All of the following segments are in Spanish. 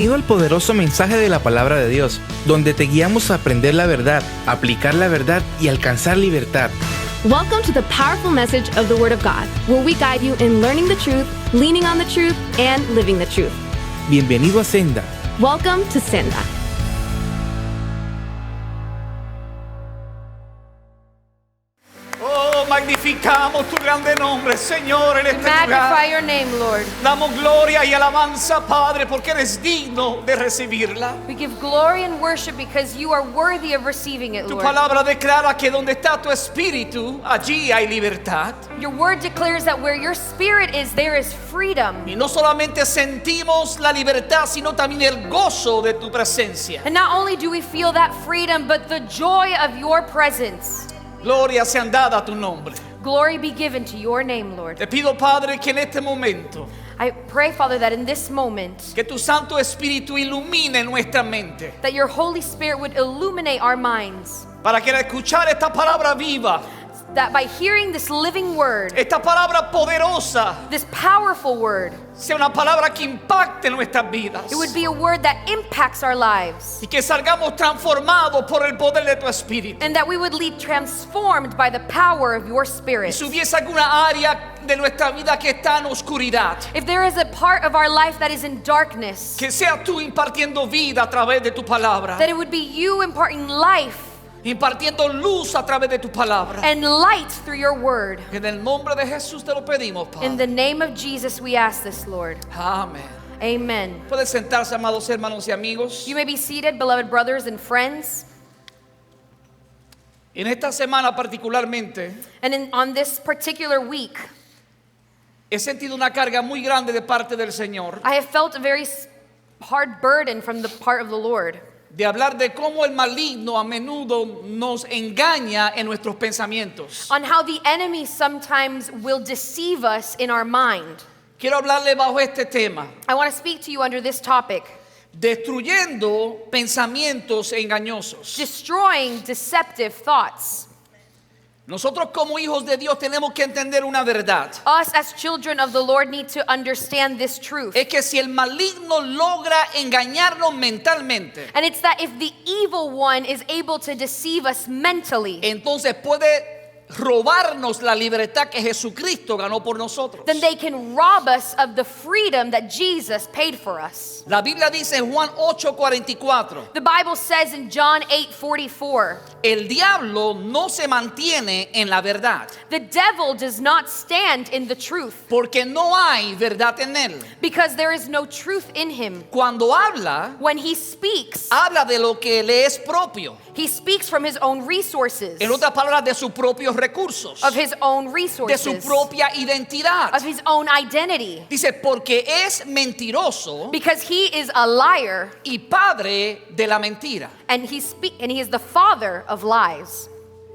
Bienvenido al poderoso mensaje de la palabra de Dios, donde te guiamos a aprender la verdad, aplicar la verdad y alcanzar libertad. Welcome to the powerful message of the Word of God, where we guide you in learning the truth, leaning on the truth, and living the truth. Bienvenido a Senda. Welcome to Senda. Oh, magnificamos tu grande nombre, Señor, en este Magnify lugar. your name, Lord. Damos gloria y alabanza, Padre, porque eres digno de recibirla. We give glory and worship because you are worthy of receiving it, Tu Lord. palabra declara que donde está tu espíritu, allí hay libertad. Your word declares that where your spirit is, there is freedom. Y no solamente sentimos la libertad, sino también el gozo de tu presencia. And not only do we feel that freedom, but the joy of your presence. Gloria sean dada a tu nombre. Glory be given to your name, Lord. Te pido, Padre, que en este momento, I pray, Father, that in this moment, que tu Santo Espíritu ilumine nuestra mente, that your Holy Spirit would illuminate our minds, para que al escuchar esta palabra viva, that by hearing this living word, esta palabra poderosa, this powerful word, sea una palabra que impacte nuestras vidas it would be a word that impacts our lives. y que salgamos transformados por el poder de tu Espíritu. And that we would lead transformed by the power of your Y Spirit. si hubiese alguna área de nuestra vida que está en oscuridad, If there is a part of our life that is in darkness, que sea tú impartiendo vida a través de tu palabra, that it would be you imparting life impartiendo luz a través de tu palabra. and light through your word. En el nombre de Jesús te lo pedimos, In Padre. the name of Jesus we ask this, Lord. Amén. Amen. Pueden sentarse, amados hermanos y amigos. You may be seated, beloved brothers and friends. En esta semana particularmente And on this particular week, he sentido una carga muy grande de parte del Señor I have felt a very hard burden from the part of the Lord de hablar de cómo el maligno a menudo nos engaña en nuestros pensamientos. on how the enemy sometimes will deceive us in our mind. Quiero hablarle bajo este tema, I want to speak to you under this topic. destruyendo pensamientos engañosos. Destroying deceptive thoughts. Nosotros como hijos de Dios tenemos que entender una verdad. Us as children of the Lord need to understand this truth. Es que si el maligno logra engañarnos mentalmente, And it's that if the evil one is able to deceive us mentally, entonces puede robarnos la libertad que Jesucristo ganó por nosotros. then they can rob us of the freedom that Jesus paid for us. La Biblia dice en Juan 8:44, The Bible says in John 8:44, el diablo no se mantiene en la verdad, the devil does not stand in the truth porque no hay verdad en él. because there is no truth in him. Cuando habla, When he speaks, habla de lo que le es propio. he speaks from his own resources, En otras palabras, de sus propios recursos, of his own de su resources, propia identidad. of his own identity. Dice, porque es mentiroso Because he is a liar y padre de la mentira. and he is the father of lies.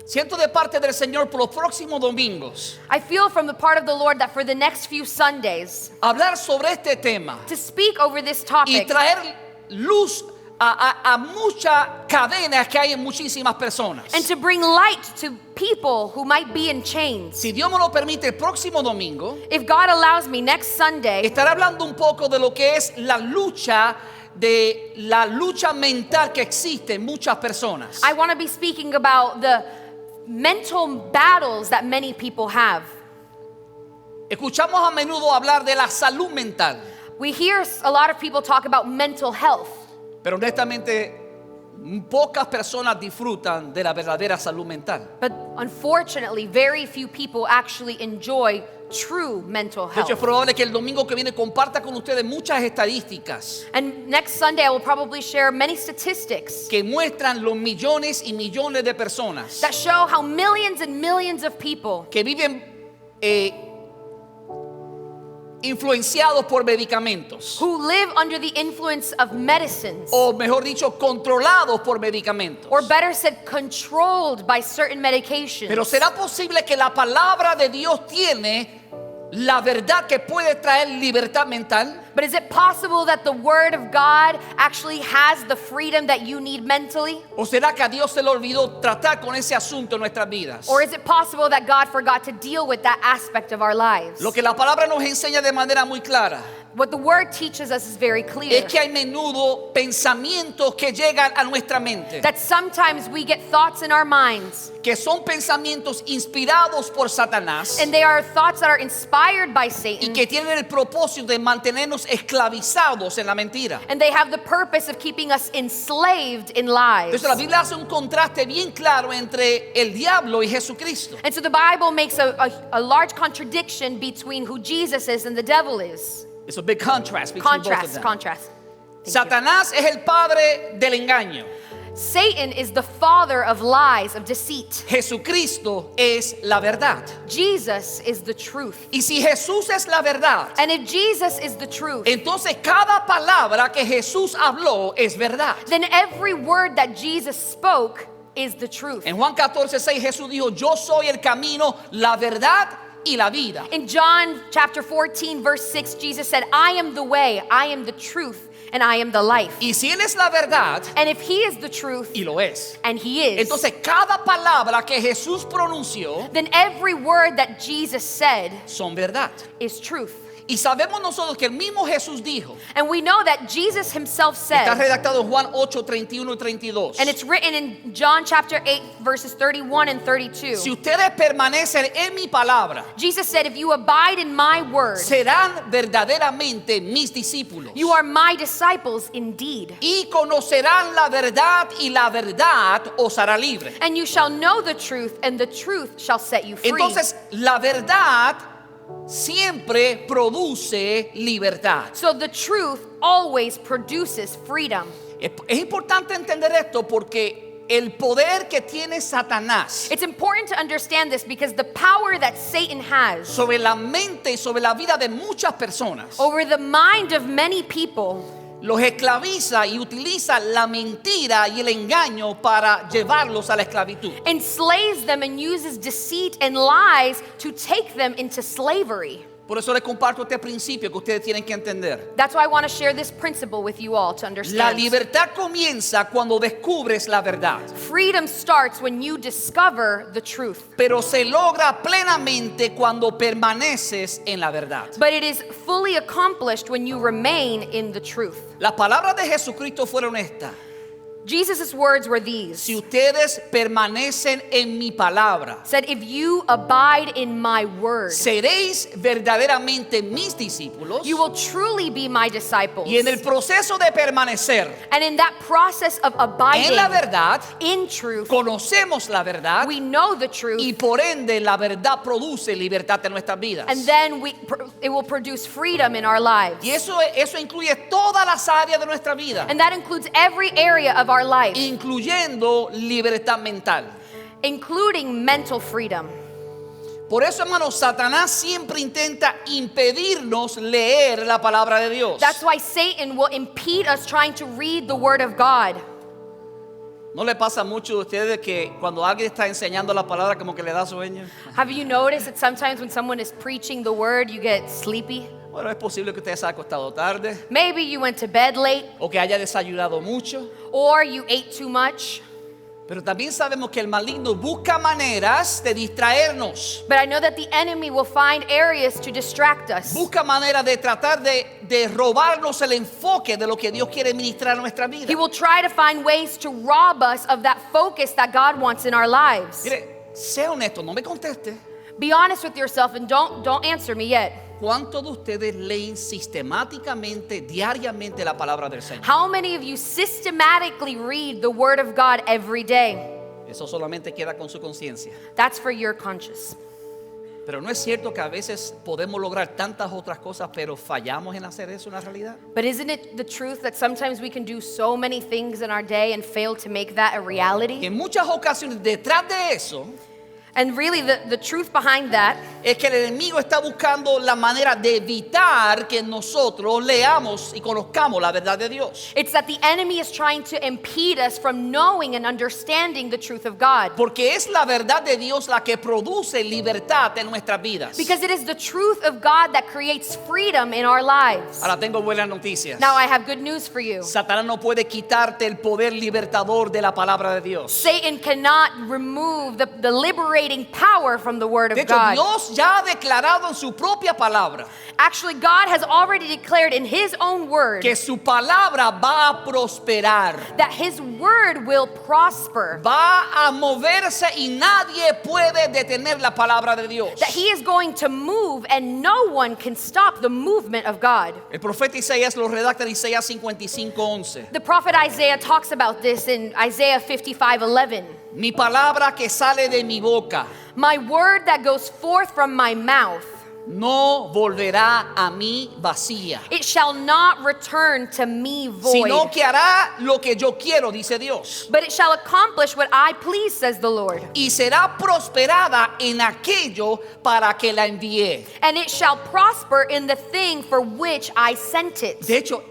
Siento de parte del Señor por los próximos domingos I feel from the part of the Lord that for the next few Sundays hablar sobre este tema to speak over this y topic traer luz a muchas cadenas que hay en muchísimas personas. and to bring light to people who might be in chains. Si Dios me lo permite, el próximo domingo If God allows me next Sunday, estaré hablando un poco de lo que es la lucha mental que existe en muchas personas. I want to be speaking about the mental battles that many people have. Escuchamos a menudo hablar de la salud mental, We hear a lot of people talk about mental health, pero honestamente pocas personas disfrutan de la verdadera salud mental. but unfortunately, very few people actually enjoy true mental De health. hecho, es probable que el domingo que viene comparta con ustedes muchas estadísticas And next Sunday, I will probably share many statistics que muestran los millones y millones de personas that show how millions and millions of people que viven influenciados por medicamentos, who live under the influence of medicines, o mejor dicho, controlados por medicamentos. or better said, controlled by certain medications. Pero ¿será posible que la palabra de Dios tiene la verdad que puede traer libertad mental? But is it possible that the Word of God actually has the freedom that you need mentally? ¿O será que a Dios se le olvidó tratar con ese asunto en nuestras vidas? Or is it possible that God forgot to deal with that aspect of our lives? Lo que la palabra nos enseña de manera muy clara What the word teaches us is very clear. es que hay menudo pensamientos que llegan a nuestra mente, That sometimes we get thoughts in our minds, que son pensamientos inspirados por Satanás and they are thoughts that are inspired by y Satan, que tienen el propósito de mantenernos esclavizados en la mentira. and they have the purpose of keeping us enslaved in lies. Entonces la Biblia hace un contraste bien claro entre el diablo y Jesucristo. And so the Bible makes a large contradiction between who Jesus is and the devil is. It's a big contrast between both of them. Contrast. Thank you. Satanás es el padre del engaño. Satan is the father of lies, of deceit. Jesucristo es la verdad. Jesus is the truth. Y si Jesús es la verdad, And if Jesus is the truth, entonces cada palabra que Jesús habló es verdad. then every word that Jesus spoke is the truth. En Juan 14:6 Jesús dijo, yo soy el camino, la verdad y la vida. In John chapter 14, verse 6, Jesus said, I am the way, I am the truth, and I am the life. Y si Él es la verdad, And if he is the truth, y lo es, and he is, entonces cada palabra que Jesús pronunció then every word that Jesus said son verdad. is truth. Y sabemos nosotros que el mismo Jesús dijo, And we know that Jesus himself está said, redactado en Juan 8:31 y 32. and it's written in John chapter 8, verses 31 and 32. Si ustedes permanecen en mi palabra, Jesus said, if you abide in my word, serán verdaderamente mis discípulos. you are my disciples indeed. Y conocerán la verdad y la verdad os hará libre. And you shall know the truth, and the truth shall set you free. Entonces, la verdad siempre produce libertad. So the truth always produces freedom. Es importante entender esto porque el poder que tiene Satanás It's important to understand this because the power that Satan has sobre la mente y sobre la vida de muchas personas over the mind of many people los esclaviza y utiliza la mentira y el engaño para llevarlos a la esclavitud. enslaves them and uses deceit and lies to take them into slavery. Por eso les comparto este principio que ustedes tienen que entender. That's why I want to share this principle with you all to La understand. libertad comienza cuando descubres la verdad, Freedom starts when you discover the truth, pero se logra plenamente cuando permaneces en la verdad. but it is fully accomplished when you remain in the truth. Las palabras de Jesucristo fueron estas: Jesus' words were these. si ustedes permanecen en mi palabra, Said, if you abide in my word, seréis verdaderamente mis discípulos. you will truly be my disciples. Y en el proceso de permanecer And in that process of abiding en la verdad, in truth, conocemos la verdad we know the truth, y por ende la verdad produce libertad en nuestras vidas. and then it will produce freedom in our lives. Y eso incluye todas las áreas de nuestra vida, And that includes every area of our life, incluyendo libertad mental. including mental freedom. Por eso, hermanos, Satanás siempre intenta impedirnos leer la palabra de Dios. That's why Satan will impede us trying to read the word of God. ¿No le pasa a muchos de ustedes que cuando alguien está enseñando la palabra como que le da sueño? Have you noticed that sometimes when someone is preaching the word, you get sleepy? Bueno, es posible que usted se haya acostado tarde Maybe you went to bed late, o que haya desayunado mucho. or you ate too much. Pero también sabemos que el maligno busca maneras de distraernos. But I know that the enemy will find areas to distract us. Busca maneras de tratar de robarnos el enfoque de lo que Dios quiere ministrar a nuestra vida. He will try to find ways to rob us of that focus that God wants in our lives. Mire, sea honesto, no me conteste. Be honest with yourself and don't answer me yet. ¿Cuántos de ustedes leen sistemáticamente, diariamente la palabra del Señor? How many of you systematically read the word of God every day? Eso solamente queda con su conciencia. That's for your conscience. Pero no es cierto que a veces podemos lograr tantas otras cosas, pero fallamos en hacer eso una realidad. But isn't it the truth that sometimes we can do so many things in our day and fail to make that a reality? En muchas ocasiones, detrás de eso, And really the truth behind that es que el enemigo está buscando la manera de evitar que nosotros leamos y conozcamos la verdad de Dios. it's that the enemy is trying to impede us from knowing and understanding the truth of God. Porque es la verdad de Dios la que produce libertad en nuestras vidas. Because it is the truth of God that creates freedom in our lives. Ahora tengo buenas noticias. Now I have good news for you. Satanás no puede quitarte el poder libertador de la palabra de Dios. Satan cannot remove the liberating generating power from the word De of hecho, God. Dios ya ha declarado en su propia palabra Actually, God has already declared in his own word que su palabra va a prosperar, that his word will prosper, va a moverse y nadie puede detener la palabra de Dios. that he is going to move and no one can stop the movement of God. El profeta Isaías lo redacta en Isaías 55:11. The prophet Isaiah talks about this in Isaiah 55:11. Mi palabra que sale de mi boca My word that goes forth from my mouth, no volverá a mí vacía, it shall not return to me sino void, que hará lo que yo quiero, dice Dios, but it shall accomplish what I please, says the Lord. y será prosperada en aquello para que la envié. And it shall prosper in the thing for which I sent it. De hecho,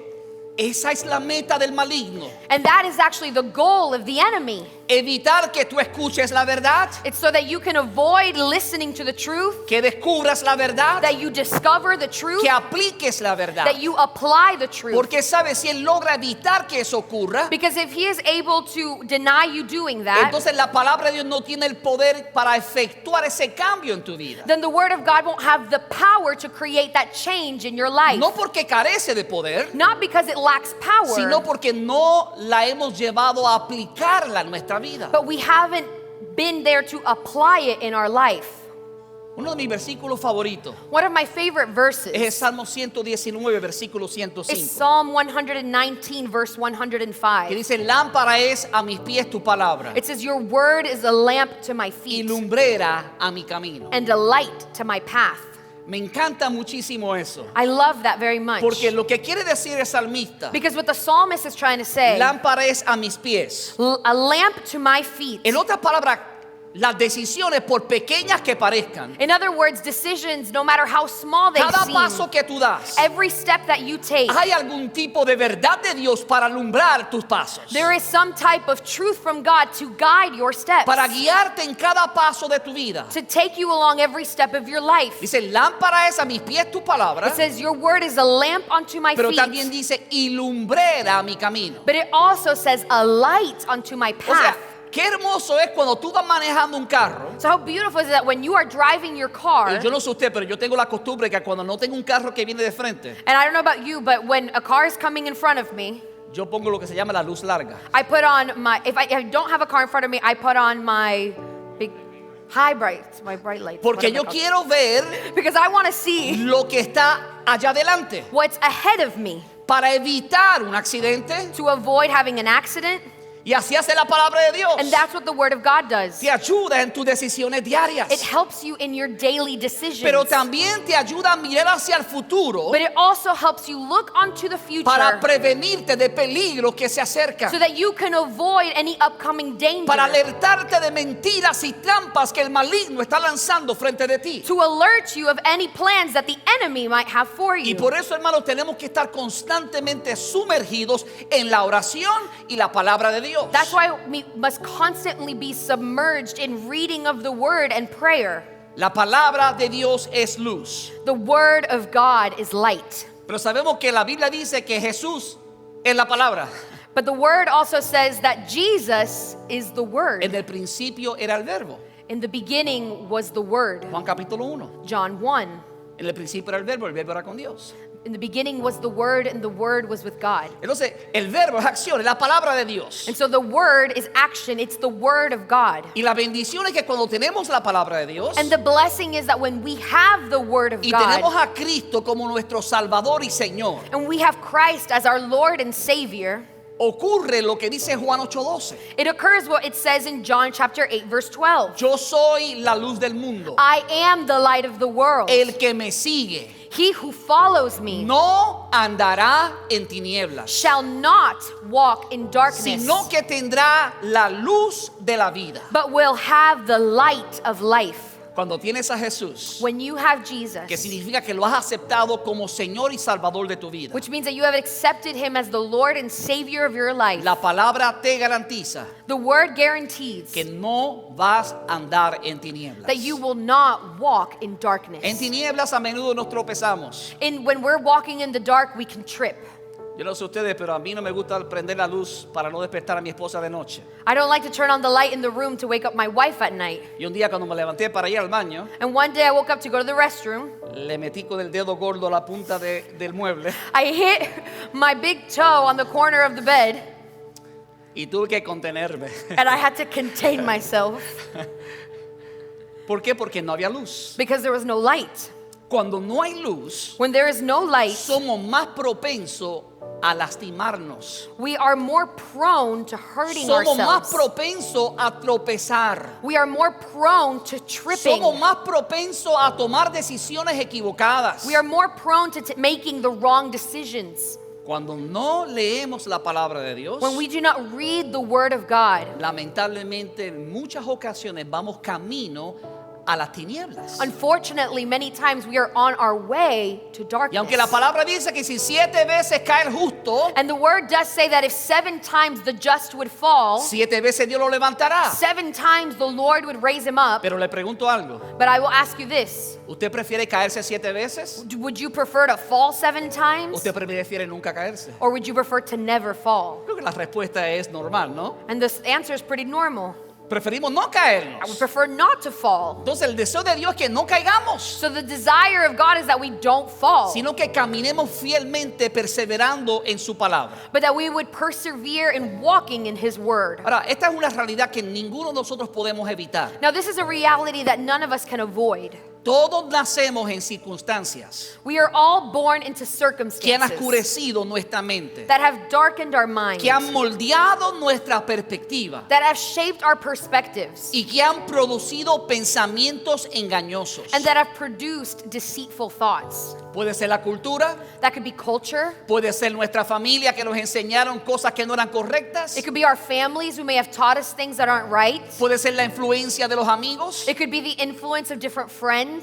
esa es la meta del maligno. And that is actually the goal of the enemy. Evitar que tú escuches la verdad, It's so that you can avoid listening to the truth, que descubras la verdad, that you discover the truth, que apliques la verdad. that you apply the truth. Porque sabes, si él logra evitar que eso ocurra, Because if he is able to deny you doing that, entonces la palabra de Dios no tiene el poder para efectuar ese cambio en tu vida. then the word of God won't have the power to create that change in your life. No porque carece de poder, Not because it lacks power, sino porque no la hemos llevado a aplicarla en nuestra vida. but we haven't been there to apply it in our life. Uno de mis versículos favoritos One of my favorite verses es el Salmo 119, versículo is 105, Psalm 119, verse que 105. dice: lámpara es a mis pies tu palabra It says, your word is a lamp to my y feet lumbrera a mi camino. and a light to my path. Me encanta muchísimo eso, I love that very much. porque lo que quiere decir el salmista, Because what the psalmist is trying to say, lámpara es a mis pies. a lamp to my feet. En otras palabras, las decisiones, por pequeñas que parezcan, In other words, decisions, no matter how small they cada seem, paso que tú das, every step that you take, hay algún tipo de verdad de Dios para alumbrar tus pasos, there is some type of truth from God to guide your steps, para guiarte en cada paso de tu vida. to take you along every step of your life. Dice: lámpara es a mis pies tu palabra, It says, your word is a lamp unto my pero feet, también dice: y lumbrera mi camino. but it also says a light unto my O sea, path. qué hermoso es cuando tú vas manejando un carro. So how beautiful is it that when you are driving your car, Y yo no sé usted, pero yo tengo la costumbre que cuando no tengo un carro que viene de frente, and I don't know about you, but when a car is coming in front of me, yo pongo lo que se llama la luz larga. I put on my, if I don't have a car in front of me, I put on my big high brights, my bright lights. Porque whatever yo they're called. quiero ver Because I want to see lo que está allá adelante, what's ahead of me para evitar un accidente. to avoid having an accident. Y así hace la palabra de Dios. And that's what the word of God does. Te ayuda en tus decisiones diarias, It helps you in your daily decisions. pero también te ayuda a mirar hacia el futuro But it also helps you look onto the future para prevenirte de peligros que se acercan, so that you can avoid any upcoming danger. para alertarte de mentiras y trampas que el maligno está lanzando frente de ti. To alert you of any plans that the enemy might have for Y you. por eso, hermanos, tenemos que estar constantemente sumergidos en la oración y la palabra de Dios. That's why we must constantly be submerged in reading of the word and prayer. La palabra de Dios es luz. The word of God is light. Pero sabemos que la Biblia dice que Jesús es la palabra. But the word also says that Jesus is the word. En el principio era el verbo. In the beginning was the word. Juan capítulo 1. John 1. En el principio era el verbo era con Dios. In the beginning was the word, and the word was with God. Entonces, el verbo es acción, es la palabra de Dios. And so the word is action. It's the word of God. Y la bendición es que cuando tenemos la palabra de Dios And the blessing is that when we have the word of y tenemos God, a Cristo como nuestro Salvador y Señor, and we have Christ as our Lord and Savior, ocurre lo que dice Juan 8:12. it occurs what it says in John chapter 8, verse 12. Yo soy la luz del mundo. I am the light of the world. El que me sigue He who follows me no andará en tinieblas, shall not walk in darkness, sino que tendrá la luz de la vida. but will have the light of life. Cuando tienes a Jesús, When you have Jesus, que significa que lo has aceptado como Señor y Salvador de tu vida, which means that you have accepted him as the Lord and Savior of your life, la palabra te garantiza the word guarantees que no vas a andar en tinieblas. that you will not walk in darkness. En tinieblas a menudo nos tropezamos. When we're walking in the dark, we can trip. Yo no sé ustedes, pero a mí no me gusta prender la luz para no despertar a mi esposa de noche. I don't like to turn on the light in the room to wake up my wife at night. Y un día cuando me levanté para ir al baño, And one day I woke up to go to the restroom. le metí con el dedo gordo a la punta del mueble I hit my big toe on the corner of the bed, y tuve que contenerme. and I had to contain myself ¿Por qué? Porque no había luz. because there was no light. Cuando no hay luz, When there is no light, somos más propensos a lastimarnos. we are more prone to hurting Somos más ourselves. propensos a tropezar. We are more prone to tripping. Somos más propensos a tomar decisiones equivocadas. We are more prone to making the wrong decisions. Cuando no leemos la palabra de Dios, When we do not read the Word of God, lamentablemente en muchas ocasiones vamos camino a las tinieblas. unfortunately, many times we are on our way to Y aunque la darkness. palabra dice que si 7 veces cae el justo, And the Word does say that if 7 times the just would fall, 7 veces Dios lo levantará. 7 times the Lord would raise him up. Pero le pregunto algo, But I will ask you this. ¿usted prefiere caerse 7 veces? Would you prefer to fall 7 times? ¿Usted prefiere nunca caerse? Or would you prefer to never fall? Creo que la respuesta es normal, ¿no? And the answer is pretty normal. Preferimos no I would caernos. prefer not to fall. Entonces el deseo de Dios es que no caigamos, So the desire of God is that we don't fall, sino que caminemos fielmente perseverando en su palabra. but that we would persevere in walking in His Word. Ahora, esta es una realidad que ninguno de nosotros podemos evitar. Now, this is a reality that none of us can avoid. Todos nacemos en circunstancias We are all born into que han circumstances oscurecido nuestra mente, that have darkened our minds, que han moldeado nuestra perspectiva that have shaped our perspectives, y que han producido pensamientos engañosos. and that have produced deceitful thoughts. Puede ser la cultura, That could be culture. puede ser nuestra familia que nos enseñaron cosas que no eran correctas, It could be our families who may have taught us things that aren't right. puede ser la influencia de los amigos. It could be the influence of different friends.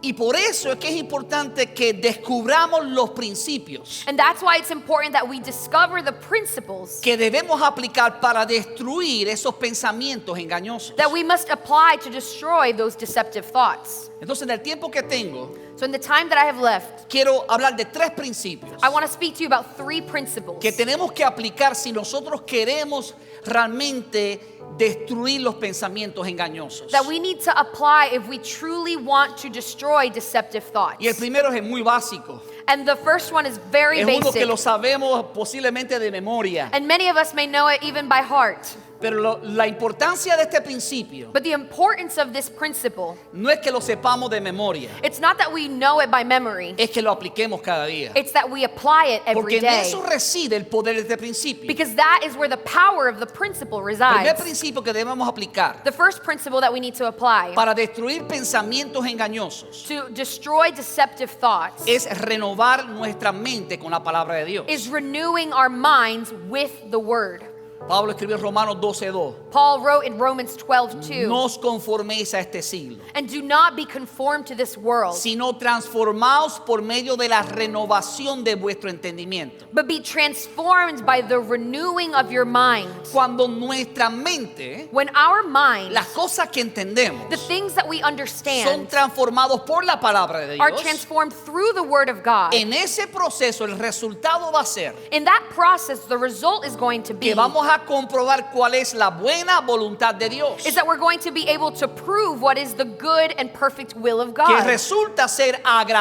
Y por eso es que es importante que descubramos los principios And that's why it's important that we discover the principles que debemos aplicar para destruir esos pensamientos engañosos. that we must apply to destroy those deceptive thoughts. Entonces, en el tiempo que tengo, So in the time that I have left, quiero hablar de 3 principios I want to speak to you about 3 principles que tenemos que aplicar si nosotros queremos realmente destruir los pensamientos engañosos. that we need to apply if we truly want to destroy deceptive thoughts. Y el primero es muy básico. And the first one is very Es uno que basic. lo sabemos posiblemente de memoria. And many of us may know it even by heart. Pero la importancia de este principio But the importance of this principle, no es que lo sepamos de memoria, it's not that we know it by memory. es que lo apliquemos cada día. It's that we apply it Porque every en day. eso reside el poder de este principio. Because that is where the power of the principle El primer resides. principio que debemos aplicar The first principle that we need to apply para destruir pensamientos engañosos to destroy deceptive thoughts es renovar nuestra mente con la palabra de Dios. is renewing our minds with the Word. Pablo escribió en Romanos 12:2. Paul wrote in Romans 12:2, No os conforméis a este siglo, and do not be conformed to this world, sino transformaos por medio de la renovación de vuestro entendimiento. but be transformed by the renewing of your mind. Cuando nuestra mente, When our mind, las cosas que entendemos, the things that we son understand, transformados por la palabra de are Dios, transformed through the Word of God, en ese proceso el resultado va a ser in that process, the result is going to be que vamos a comprobar cuál es la buena voluntad de Dios, is that we're going to be able to prove what is the good and perfect will of que God, resulta ser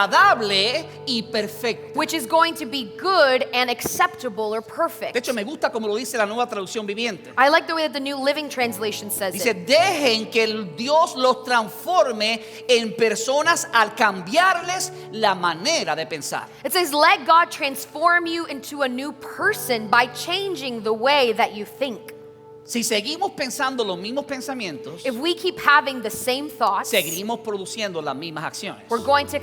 agradable y perfecto. which is going to be good and acceptable or De perfect. hecho, me gusta como lo dice la nueva traducción viviente. I like the way that the New Living Translation says Dice, it. dejen que el Dios los transforme en personas al cambiarles la manera de pensar. It says, let God transform you into a new person by changing the way that you think. Si seguimos pensando los mismos pensamientos, If we keep having the same thoughts, seguimos produciendo las mismas acciones. we're going to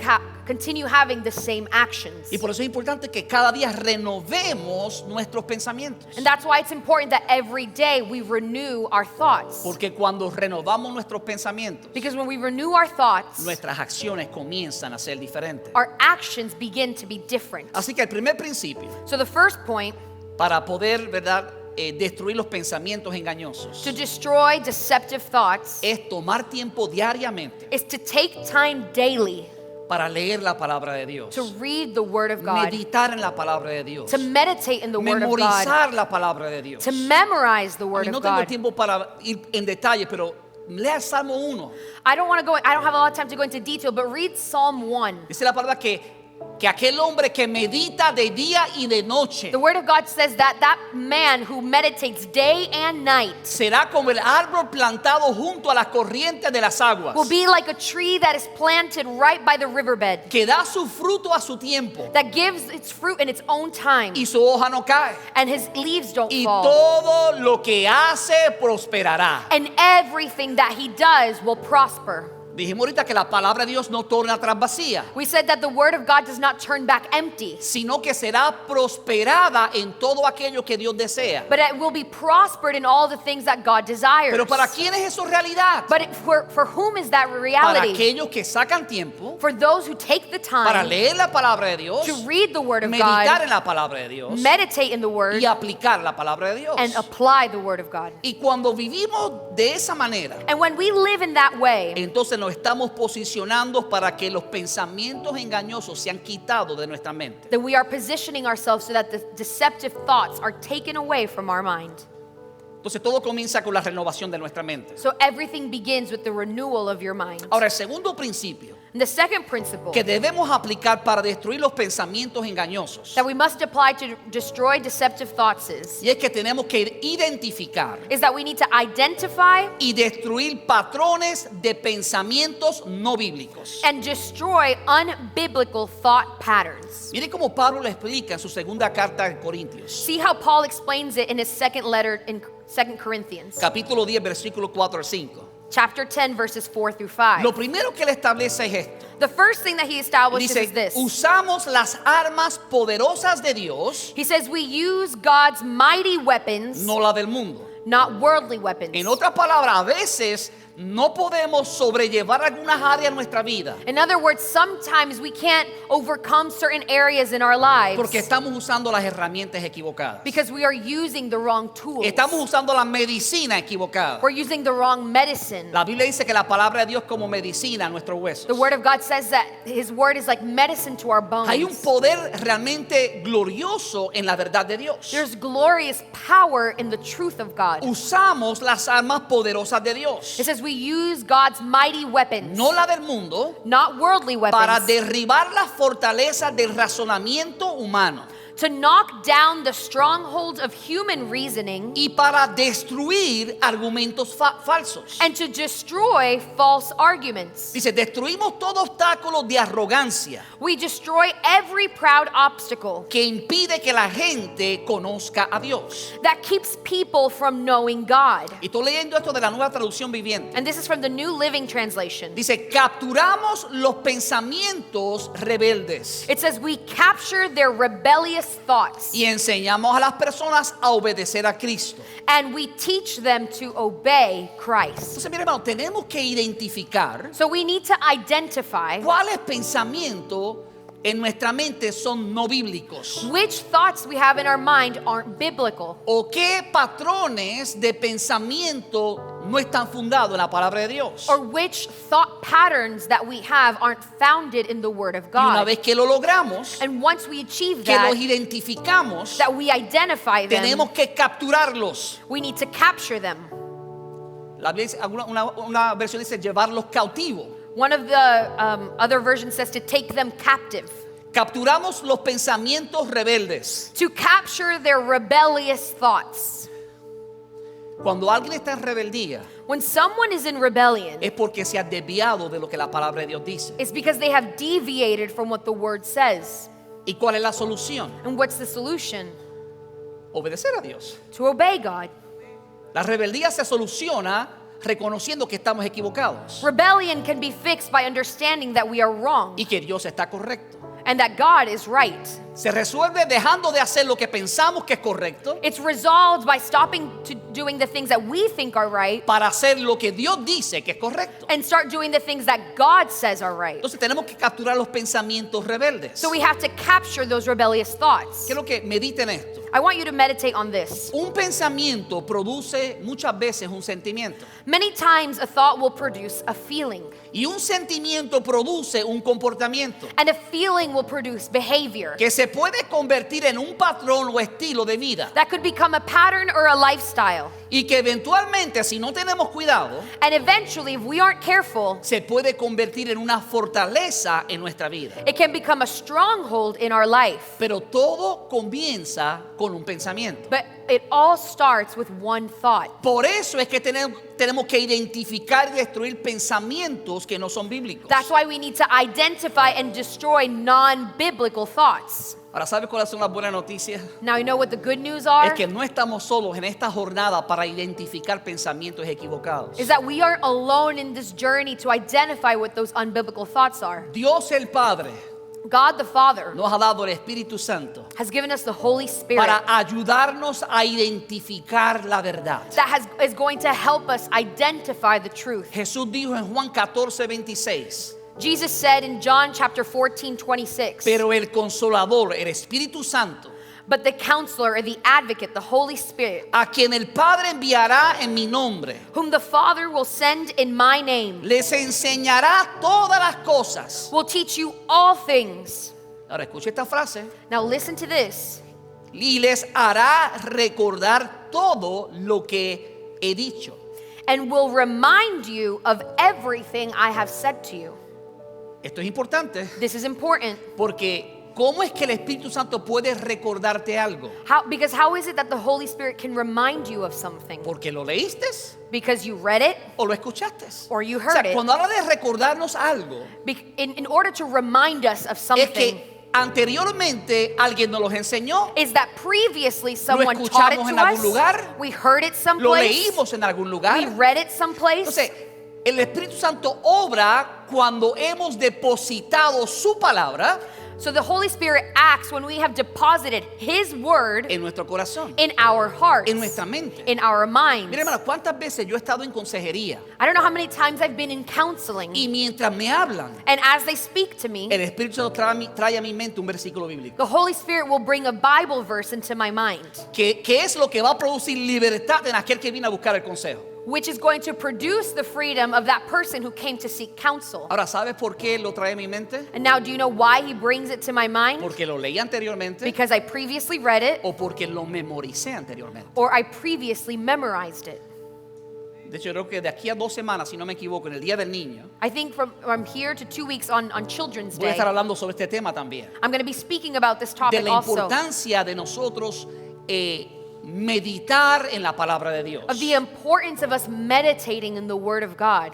continue having the same actions. Y por eso es importante que cada día renovemos nuestros pensamientos. And that's why it's important that every day we renew our thoughts. Porque cuando renovamos nuestros pensamientos, Because when we renew our thoughts, nuestras acciones comienzan a ser diferentes. our actions begin to be different. Así que el primer principio So the first point, para poder, ¿verdad?, destruir los pensamientos engañosos to destroy deceptive thoughts, es tomar tiempo diariamente is to take time daily para leer la palabra de Dios, to read the Word of God, meditar en la palabra de Dios, to meditate in the Word of God, memorizar la palabra de Dios. to memorize the Word Y no of tengo God. tiempo para ir en detalle, pero lea el Salmo 1. I don't have a lot of time to go into detail, but read Psalm 1. Dice la palabra que aquel hombre que medita de día y de noche The Word of God says that that man who meditates day and night será como el árbol plantado junto a las corrientes de las aguas, will be like a tree that is planted right by the riverbed, que da su fruto a su tiempo that gives its fruit in its own time, y su hoja no cae, and his leaves don't y fall. todo lo que hace prosperará. And everything that he does will prosper. Dijimos ahorita que la palabra de Dios no torna atrás vacía, We said that the Word of God does not turn back empty, sino que será prosperada en todo aquello que Dios desea. but it will be prospered in all the things that God desires. Pero ¿para quién es eso realidad? But for whom is that Para reality? aquellos que sacan tiempo For those who take the para time leer la palabra de Dios, to read the Word of meditar God, en la palabra de Dios meditate in the Word, y aplicar la palabra de Dios. and apply the Word of God. Y cuando vivimos de esa manera, And when we live in that way, entonces nos estamos posicionando para que los pensamientos engañosos sean quitados de nuestra mente. then we are positioning ourselves so that the deceptive thoughts are taken away from our mind. Entonces todo comienza con la renovación de nuestra mente. So everything begins with the renewal of your mind. Ahora, el segundo principio And the second principle que debemos aplicar para destruir los pensamientos engañosos, that we must apply to destroy deceptive thoughts y es que tenemos que identificar is that we need to identify y destruir patrones de pensamientos no bíblicos. and destroy unbiblical thought patterns. Mire cómo Pablo le explica en su segunda carta a Corintios, See how Paul explains it in his second letter in 2 Corinthians, capítulo 10, versículo 4 al 5. chapter 10, verses 4 through 5. Lo primero que él establece es esto. The first thing that he establishes Dice, is this. usamos las armas poderosas de Dios, He says we use God's mighty weapons, no la del mundo. not worldly weapons. En otras palabras, a veces no podemos sobrellevar algunas áreas de nuestra vida In other words, sometimes we can't overcome certain areas in our lives porque estamos usando las herramientas equivocadas. because we are using the wrong tools. Estamos usando la medicina equivocada. We're using the wrong medicine. La Biblia dice que la palabra de Dios como medicina a nuestros huesos. The Word of God says that His Word is like medicine to our bones. Hay un poder realmente glorioso en la verdad de Dios. There's glorious power in the truth of God. Usamos las armas poderosas de Dios, It says we use God's mighty weapons, no la del mundo, not worldly para weapons, derribar las fortalezas del razonamiento humano to knock down the strongholds of human reasoning y para destruir argumentos falsos. and to destroy false arguments. Dice, destruimos todo obstáculo de arrogancia We destroy every proud obstacle que impide que la gente conozca a Dios. that keeps people from knowing God. Y estoy leyendo esto de la Nueva Traducción Viviente. And this is from the New Living Translation. Dice, capturamos los pensamientos rebeldes It says we capture their rebellious thoughts y enseñamos a las personas a obedecer a Cristo. and we teach them to obey Christ. Entonces, mire, hermano, tenemos que identificar So we need to identify cuáles pensamientos en nuestra mente son no bíblicos which thoughts we have in our mind aren't biblical, o qué patrones de pensamiento no están fundados en la palabra de Dios. or which thought patterns that we have aren't founded in the Word of Y una God. vez que lo logramos, And once we achieve que los that, identificamos, that we identify them, tenemos que capturarlos. we need to capture them. La Biblia dice, una versión dice llevarlos cautivos. One of the other versions says to take them captive, Capturamos los pensamientos rebeldes. to capture their rebellious thoughts. Cuando alguien está en rebeldía, When someone is in rebellion, es porque se ha desviado de lo que la palabra de Dios dice. it's because they have deviated from what the Word says. ¿Y cuál es la solución? And what's the solution? Obedecer a Dios. To obey God. La rebeldía se soluciona reconociendo que estamos equivocados Rebellion can be fixed by understanding that we are wrong y que Dios está correcto. and that God is right. Se resuelve dejando de hacer lo que pensamos que es correcto It's resolved by stopping to doing the things that we think are right para hacer lo que Dios dice que es correcto. and start doing the things that God says are right. Entonces tenemos que capturar los pensamientos rebeldes. So we have to capture those rebellious thoughts. Quiero que mediten esto. I want you to meditate on this. Un pensamiento produce muchas veces un sentimiento. Many times a thought will produce a feeling, Y un sentimiento produce un comportamiento and a feeling will produce behavior que se puede convertir en un patrón o estilo de vida. that could become a pattern or a lifestyle. Y que eventualmente, si no tenemos cuidado, And eventually, if we aren't careful, se puede convertir en una fortaleza en nuestra vida. it can become a stronghold in our life. Pero todo comienza con un pensamiento. But it all starts with one thought. Por eso es que tenemos que identificar y destruir pensamientos que no son bíblicos. That's why we need to identify and destroy non-biblical thoughts. Ahora, ¿sabes cuáles son las buenas noticias? Now, you know what the good news are? Es que no estamos solos en esta jornada para identificar pensamientos equivocados. Is that we aren't alone in this journey to identify what those unbiblical thoughts are. Dios el Padre God the Father nos ha dado el Espíritu Santo has given us the Holy Spirit para ayudarnos a identificar la verdad. that is going to help us identify the truth. Jesús dijo en Juan 14:26, Jesus said in John chapter 14:26, pero el Consolador, el Espíritu Santo, but the counselor or the advocate, the Holy Spirit, a quien el Padre enviará en mi nombre, whom the Father will send in my name, les enseñará todas las cosas. will teach you all things. Ahora escuche esta frase. Now listen to this. Y les hará recordar todo lo que he dicho. And will remind you of everything I have said to you. Esto es importante This is important. porque ¿cómo es que el Espíritu Santo puede recordarte algo? Because how is it that the Holy Spirit can remind you of something? ¿Porque lo leíste Because you read it, o lo escuchaste? Or you O heard sea, it. cuando habla de recordarnos algo, in order to remind us of es something, que anteriormente alguien nos los enseñó, is that previously someone taught it escuchamos to en algún us, lugar, we heard it lo someplace, leímos en algún we lugar. read it someplace. Entonces, el Espíritu Santo obra cuando hemos depositado su palabra So the Holy Spirit acts when we have deposited His Word en nuestro corazón, in our hearts, en nuestra mente. in our minds. Mire, hermano, ¿cuántas veces yo he estado en consejería I don't know how many times I've been in counseling, y mientras me hablan, and as they speak to me, el Espíritu Santo trae a mi mente un versículo bíblico? the Holy Spirit will bring a Bible verse into my mind, Que es lo que va a producir libertad en aquel que viene a buscar el consejo. which is going to produce the freedom of that person who came to seek counsel. Ahora, ¿sabes por qué lo trae a mi mente? And now, do you know why He brings it to my mind? Porque lo leí anteriormente Because I previously read it, o porque lo memoricé anteriormente. or I previously memorized it. De hecho, creo que de aquí a 2 semanas, si no me equivoco, en el Día del Niño, I think from here to 2 weeks on Children's voy a Day, estar hablando sobre este tema también. I'm going to be speaking about this De topic la also, importancia de nosotros meditar en la palabra de Dios. of the importance of us meditating in the Word of God.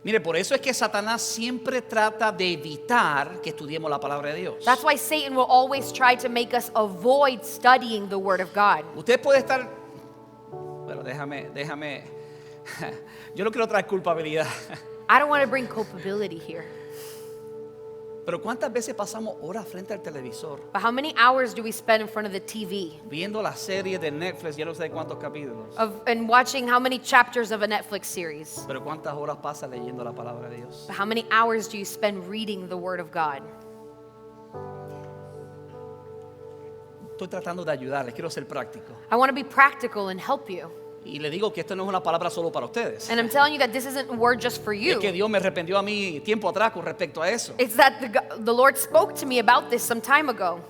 Mire, por eso es que Satanás siempre trata de evitar que estudiemos la palabra de Dios. That's why Satan will always try to make us avoid studying the Word of God. Usted puede estar... Bueno, déjame... Yo no quiero traer culpabilidad. I don't want to bring culpability here. Pero ¿cuántas veces pasamos horas frente al televisor But how many hours do we spend in front of the TV viendo las series de Netflix, ya no sé cuántos capítulos? and watching how many chapters of a Netflix series? Pero ¿cuántas horas pasa leyendo la palabra de Dios? But how many hours do you spend reading the Word of God? Estoy tratando de ayudarles, quiero ser práctico. I want to be practical and help you. Y le digo que esto no es una palabra solo para ustedes. And I'm telling you that this isn't a word just for Es you. que Dios me arrepintió a mí tiempo atrás con respecto a eso. It's that the Lord spoke to me about this some time ago.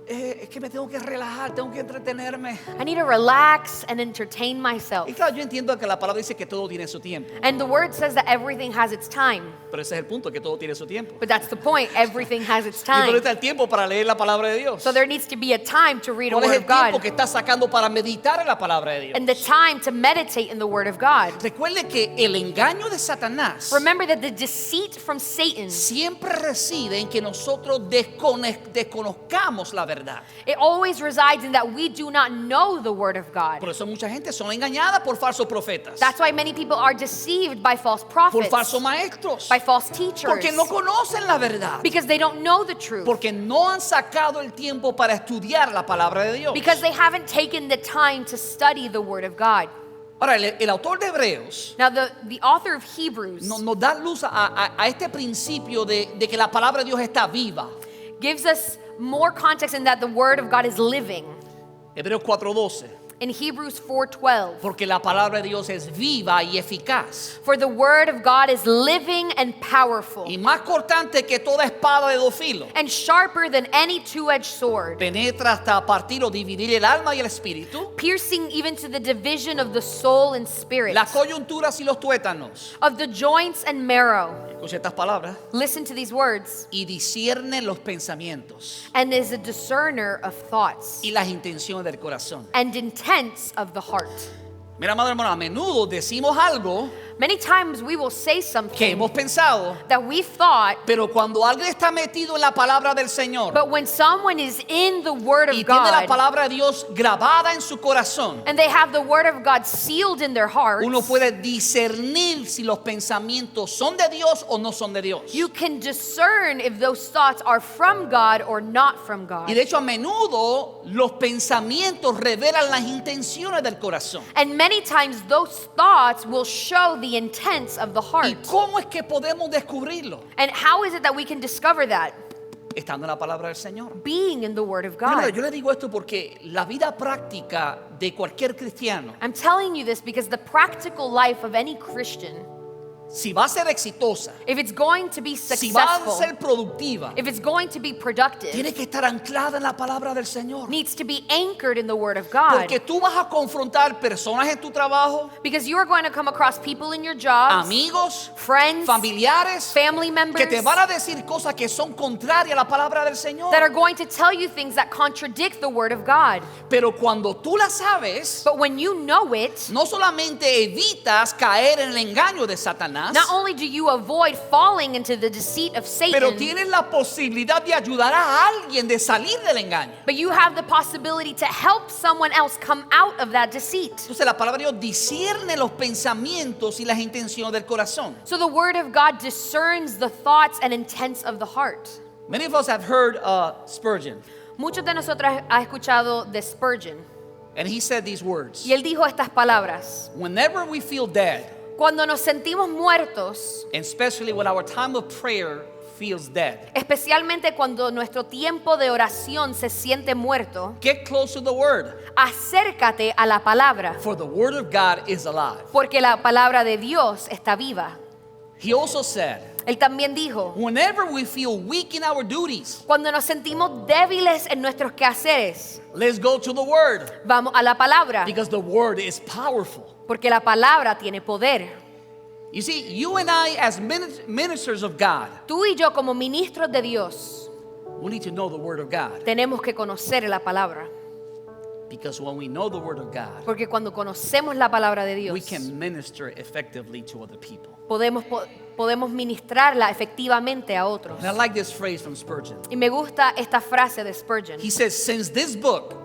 Es que me tengo que relajar, tengo que entretenerme. I need to relax and entertain myself. Y claro, yo entiendo que la palabra dice que todo tiene su tiempo. And the word says that everything has its time. Pero ese es el punto, que todo tiene su tiempo. But that's the point. Everything has its Y ¿dónde time. está el tiempo para leer la palabra de Dios? So there needs to be a time to read a ¿Cuál es word el of tiempo God que está sacando para meditar en la palabra de Dios? and the time to meditate in the word of God. Recuerde que el engaño de Satanás Remember that the deceit from Satan siempre reside en que nosotros desconozcamos ignoramos la verdad. It always resides in that we do not know the word of God. Por eso mucha gente son engañada por falsos profetas, That's why many people are deceived by false por prophets, falsos maestros, by false teachers, porque no conocen la verdad, because they don't know the truth, porque no han sacado el tiempo para estudiar la palabra de Dios. because they haven't taken the time to study the word of God. Ahora, el autor de Hebreos Now, the author of Hebrews nos da luz a este principio de que la palabra de Dios está viva. gives us more context in that the word of God is living. Hebreos 4:12. In Hebrews 4:12, Porque la palabra de Dios es viva y eficaz. for the word of God is living and powerful, Y más cortante que toda espada de dos filos. and sharper than any two-edged sword, Penetra hasta partir o dividir el alma y el espíritu, piercing even to the division of the soul and spirit, las coyunturas y los tuétanos. of the joints and marrow. Escucha estas palabras. Listen to these words. Y discierne los pensamientos And is a discerner of thoughts y las intenciones del corazón. and intents of the heart. Mira, madre hermana, a menudo decimos algo Many times we will say que something hemos pensado, that we thought, pero cuando alguien está metido en la palabra del Señor but when someone is in the word y of tiene la God palabra de Dios grabada en su corazón, and they have the word of God sealed in their hearts, uno puede discernir si los pensamientos son de Dios o no son de Dios. you can discern if those thoughts are from God or not from God. Y de hecho a menudo los pensamientos revelan las intenciones del corazón. And many times those thoughts will show the intents of the ¿Y heart. cómo es que podemos descubrirlo? And how is it that we can discover that? Estando en la palabra del Señor. Being in the word of Yo God. le digo esto porque la vida práctica de cualquier cristiano, I'm telling you this because the practical life of any Christian, si va a ser exitosa, if it's going to be si va a successful, ser productiva, if it's going to be productive, tiene que estar anclada en la palabra del Señor. needs to be anchored in the word of God. Porque tú vas a confrontar personas en tu trabajo, Because you are going to come across people in your jobs, amigos, friends, familiares, family members que te van a decir cosas que son contrarias a la palabra del Señor. that are going to tell you things that contradict the word of God. Pero cuando tú la sabes, But when you know it, no solamente evitas caer en el engaño de Satanás, not only do you avoid falling into the deceit of pero Satan, tienes la posibilidad de ayudar a alguien de salir del engaño. but you have the possibility to help someone else come out of that deceit. Entonces la palabra de Dios discierne los pensamientos y las intenciones del corazón. So the word of God discerns the thoughts and intents of the heart. Many of us have heard Spurgeon, Muchos de nosotros ha escuchado de Spurgeon, and he said these words. y él dijo estas palabras: Whenever we feel dead, cuando nos sentimos muertos, and especially when our time of prayer feels dead, especialmente cuando nuestro tiempo de oración se siente muerto, get close to the word, acércate a la palabra, for the word of God is alive. porque la palabra de Dios está viva. He also said, Él también dijo: whenever we feel weak in our duties, cuando nos sentimos débiles en nuestros quehaceres, let's go to the word, vamos a la palabra, because the word is powerful. porque la palabra tiene poder. You see, you and I as ministers of God, Tú y yo como ministros de Dios we need to know the word of God, tenemos que conocer la palabra, because when we know the word of God, porque cuando conocemos la palabra de we Dios can minister effectively to other people. podemos ministrarla efectivamente a otros. And I like this phrase from Spurgeon. Y me gusta esta frase de Spurgeon. He says, since this book,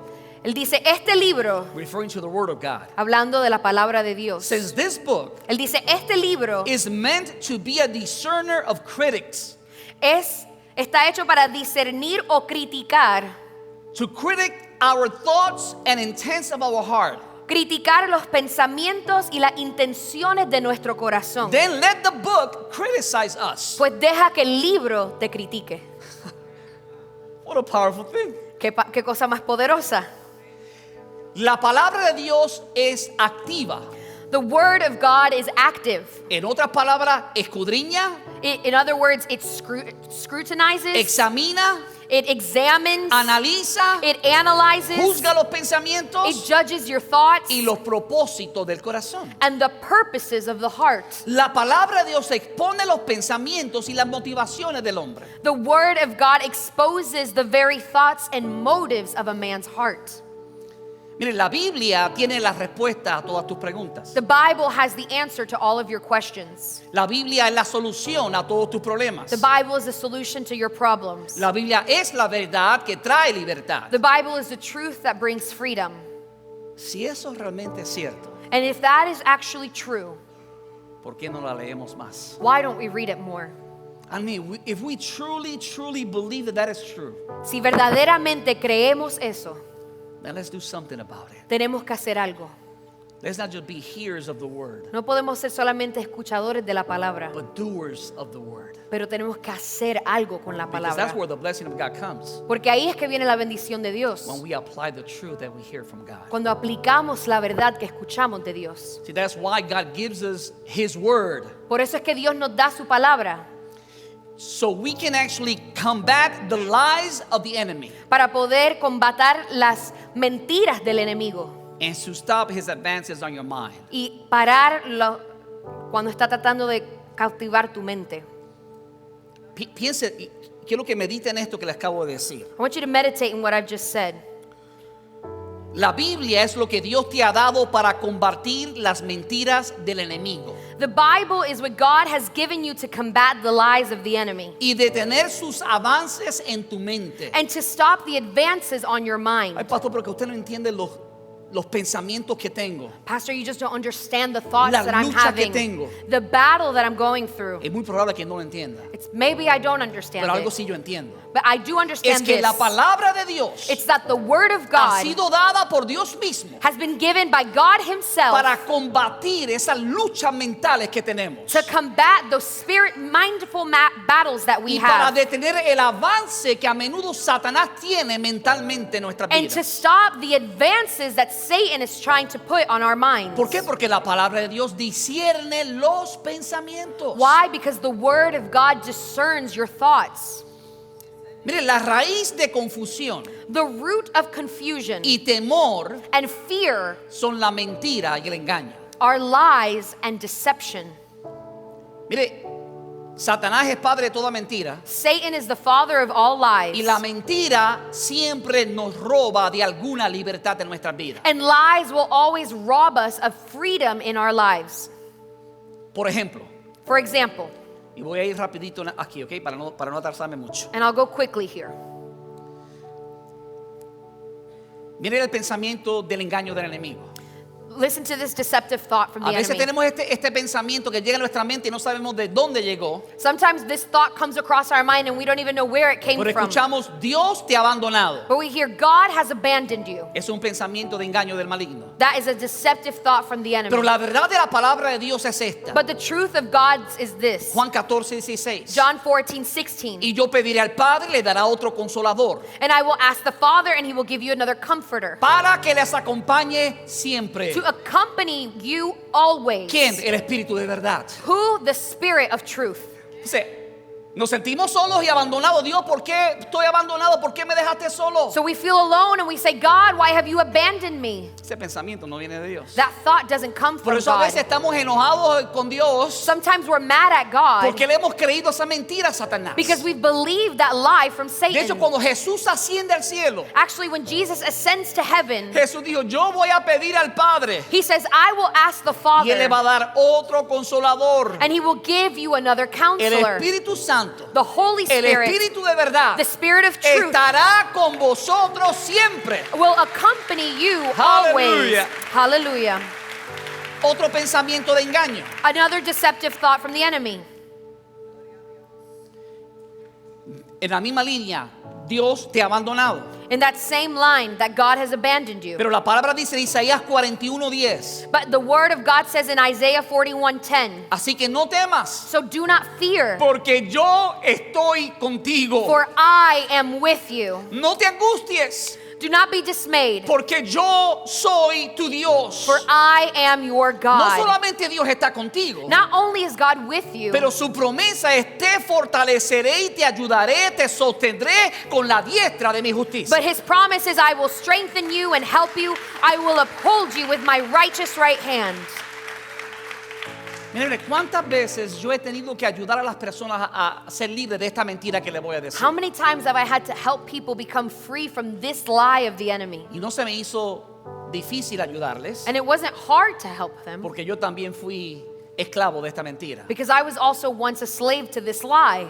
Él dice: este libro, referring to the word of God, hablando de la palabra de Dios, since this book él dice: este libro is meant to be a discerner of critics, está hecho para discernir o criticar, to critic our thoughts and intents of our heart, criticar los pensamientos y las intenciones de nuestro corazón. then let the book criticize us. Pues deja que el libro te critique. What a powerful thing. Qué cosa más poderosa. La palabra de Dios es activa. The word of God is active. En otras palabras, escudriña, In other words, it scrutinizes, examina, it examines, analiza, it analyzes, juzga los it pensamientos judges your thoughts y los propósitos del corazón. and the purposes of the heart. La palabra de Dios expone los pensamientos y las motivaciones del hombre. The word of God exposes the very thoughts and motives of a man's heart. Mire, la Biblia tiene la respuesta a todas tus preguntas. The Bible has the answer to all of your questions. La Biblia es la solución a todos tus problemas. The Bible is the solution to your problems. La Biblia es la verdad que trae libertad. The Bible is the truth that brings freedom. Si eso realmente es cierto, And if that is actually true, ¿por qué no la leemos más? why don't we read it more? I mean, if we truly believe that that is true, Si verdaderamente creemos eso, then let's do something about it. tenemos que hacer algo. Let's not just be hearers of the word, No podemos ser solamente escuchadores de la palabra, but doers of the word. pero tenemos que hacer algo con la Because that's palabra. where the blessing of God comes, Porque ahí es que viene la bendición de Dios. when we apply the truth that we hear from God. Cuando aplicamos la verdad que escuchamos de Dios. See, that's why God gives us His word, Por eso es que Dios nos da su palabra, so we can actually combat the lies of the enemy para poder combatar las mentiras del enemigo and to stop his advances on your mind. y pararlo cuando está tratando de cautivar tu mente. Piense, y quiero que mediten esto que les acabo de decir. I want you to meditate in what I've just said. La Biblia es lo que Dios te ha dado para combatir las mentiras del enemigo The Bible is what God has given you to combat the lies of the enemy y detener sus avances en tu mente. and to stop the advances on your mind. Ay, pastor, porque usted no entiende los pensamientos que tengo. Pastor, you just don't understand the thoughts La that I'm lucha que having, tengo. the battle that I'm going through. Es muy probable que no lo entienda, It's maybe I don't understand pero algo it, sí yo entiendo. but I do Es understand que this. la palabra de Dios It's that the word of ha God sido dada por Dios mismo has been given by God Himself para combatir esas luchas mentales que tenemos to combat those mindful battles that we y para have, detener el avance que a menudo Satanás tiene mentalmente en nuestra and to vida. stop the advances that Satan is trying to put on our minds. ¿Por qué? Porque la palabra de Dios discierne los pensamientos. Why? Because the word of God discerns your thoughts. Mire, la raíz de confusión The root of confusion y temor and fear son la mentira y el engaño. are lies and deception. Mire, Satanás es padre de toda mentira Satan is the father of all lies. y la mentira siempre nos roba de alguna libertad en nuestras vidas. And lies will always rob us of freedom in our lives. Por ejemplo, For example, y voy a ir rapidito aquí, ¿ok? Para no atrasarme mucho. and I'll go quickly here. Mire el pensamiento del engaño del enemigo. Listen to this deceptive thought from A the veces enemy. tenemos este pensamiento que llega a nuestra mente y no sabemos de dónde llegó. Sometimes this thought comes across our mind and we don't even know where it came Pero from. escuchamos, Dios te ha abandonado. But we hear God has abandoned you. Es un pensamiento de engaño del maligno. That is a deceptive thought from the enemy. Pero la verdad de la palabra de Dios es esta. But the truth of God is this. Juan 14:16. John 14:16. Y yo pediré al Padre, le dará otro consolador, And I will ask the Father and He will give you another comforter para que les acompañe siempre. to accompany you always. ¿Quién? El Espíritu de verdad. Who? The Spirit of truth. Dice, nos sentimos solos y abandonados. Dios, ¿por qué estoy abandonado? ¿Por qué me dejaste solo? So we feel alone and we say, God, why have you abandoned me? Ese pensamiento no viene de Dios. That thought doesn't come Por from eso a veces God. estamos enojados con Dios Sometimes we're mad at God porque le hemos creído esa mentira a Satanás. because we've believed that lie from De hecho, Satan. cuando Jesús asciende al cielo, Actually, when Jesus ascends to heaven, Jesús dijo, yo voy a pedir al Padre He says, I will ask the y Él le va a Father dar otro consolador, and He will give you another el counselor, Espíritu Santo, the Holy el Spirit, Espíritu de verdad, the Spirit of truth estará con vosotros siempre. will accompany you always. Hallelujah. Hallelujah. Otro pensamiento de engaño. Another deceptive thought from the enemy. En la misma línea, Dios te ha abandonado. In that same line that God has abandoned you. Pero la palabra dice en Isaías 41:10, But the word of God says in Isaiah 41:10, así que no temas, so do not fear, porque yo estoy contigo. for I am with you. No te angusties, Do not be dismayed, porque yo soy tu Dios. for I am your No God. solamente Dios está contigo, Not only is God with you, pero su promesa es te fortaleceré y te ayudaré, te sostendré con la diestra de mi justicia. but His promise is, I will strengthen you and help you. I will uphold you with my righteous right hand. Miren, ¿cuántas veces yo he tenido que ayudar a las personas a ser libres de esta mentira que le voy a decir? How many times have I had to help people become free from this lie of the enemy? Y no se me hizo difícil ayudarles And it wasn't hard to help them porque yo también fui esclavo de esta mentira. because I was also once a slave to this lie.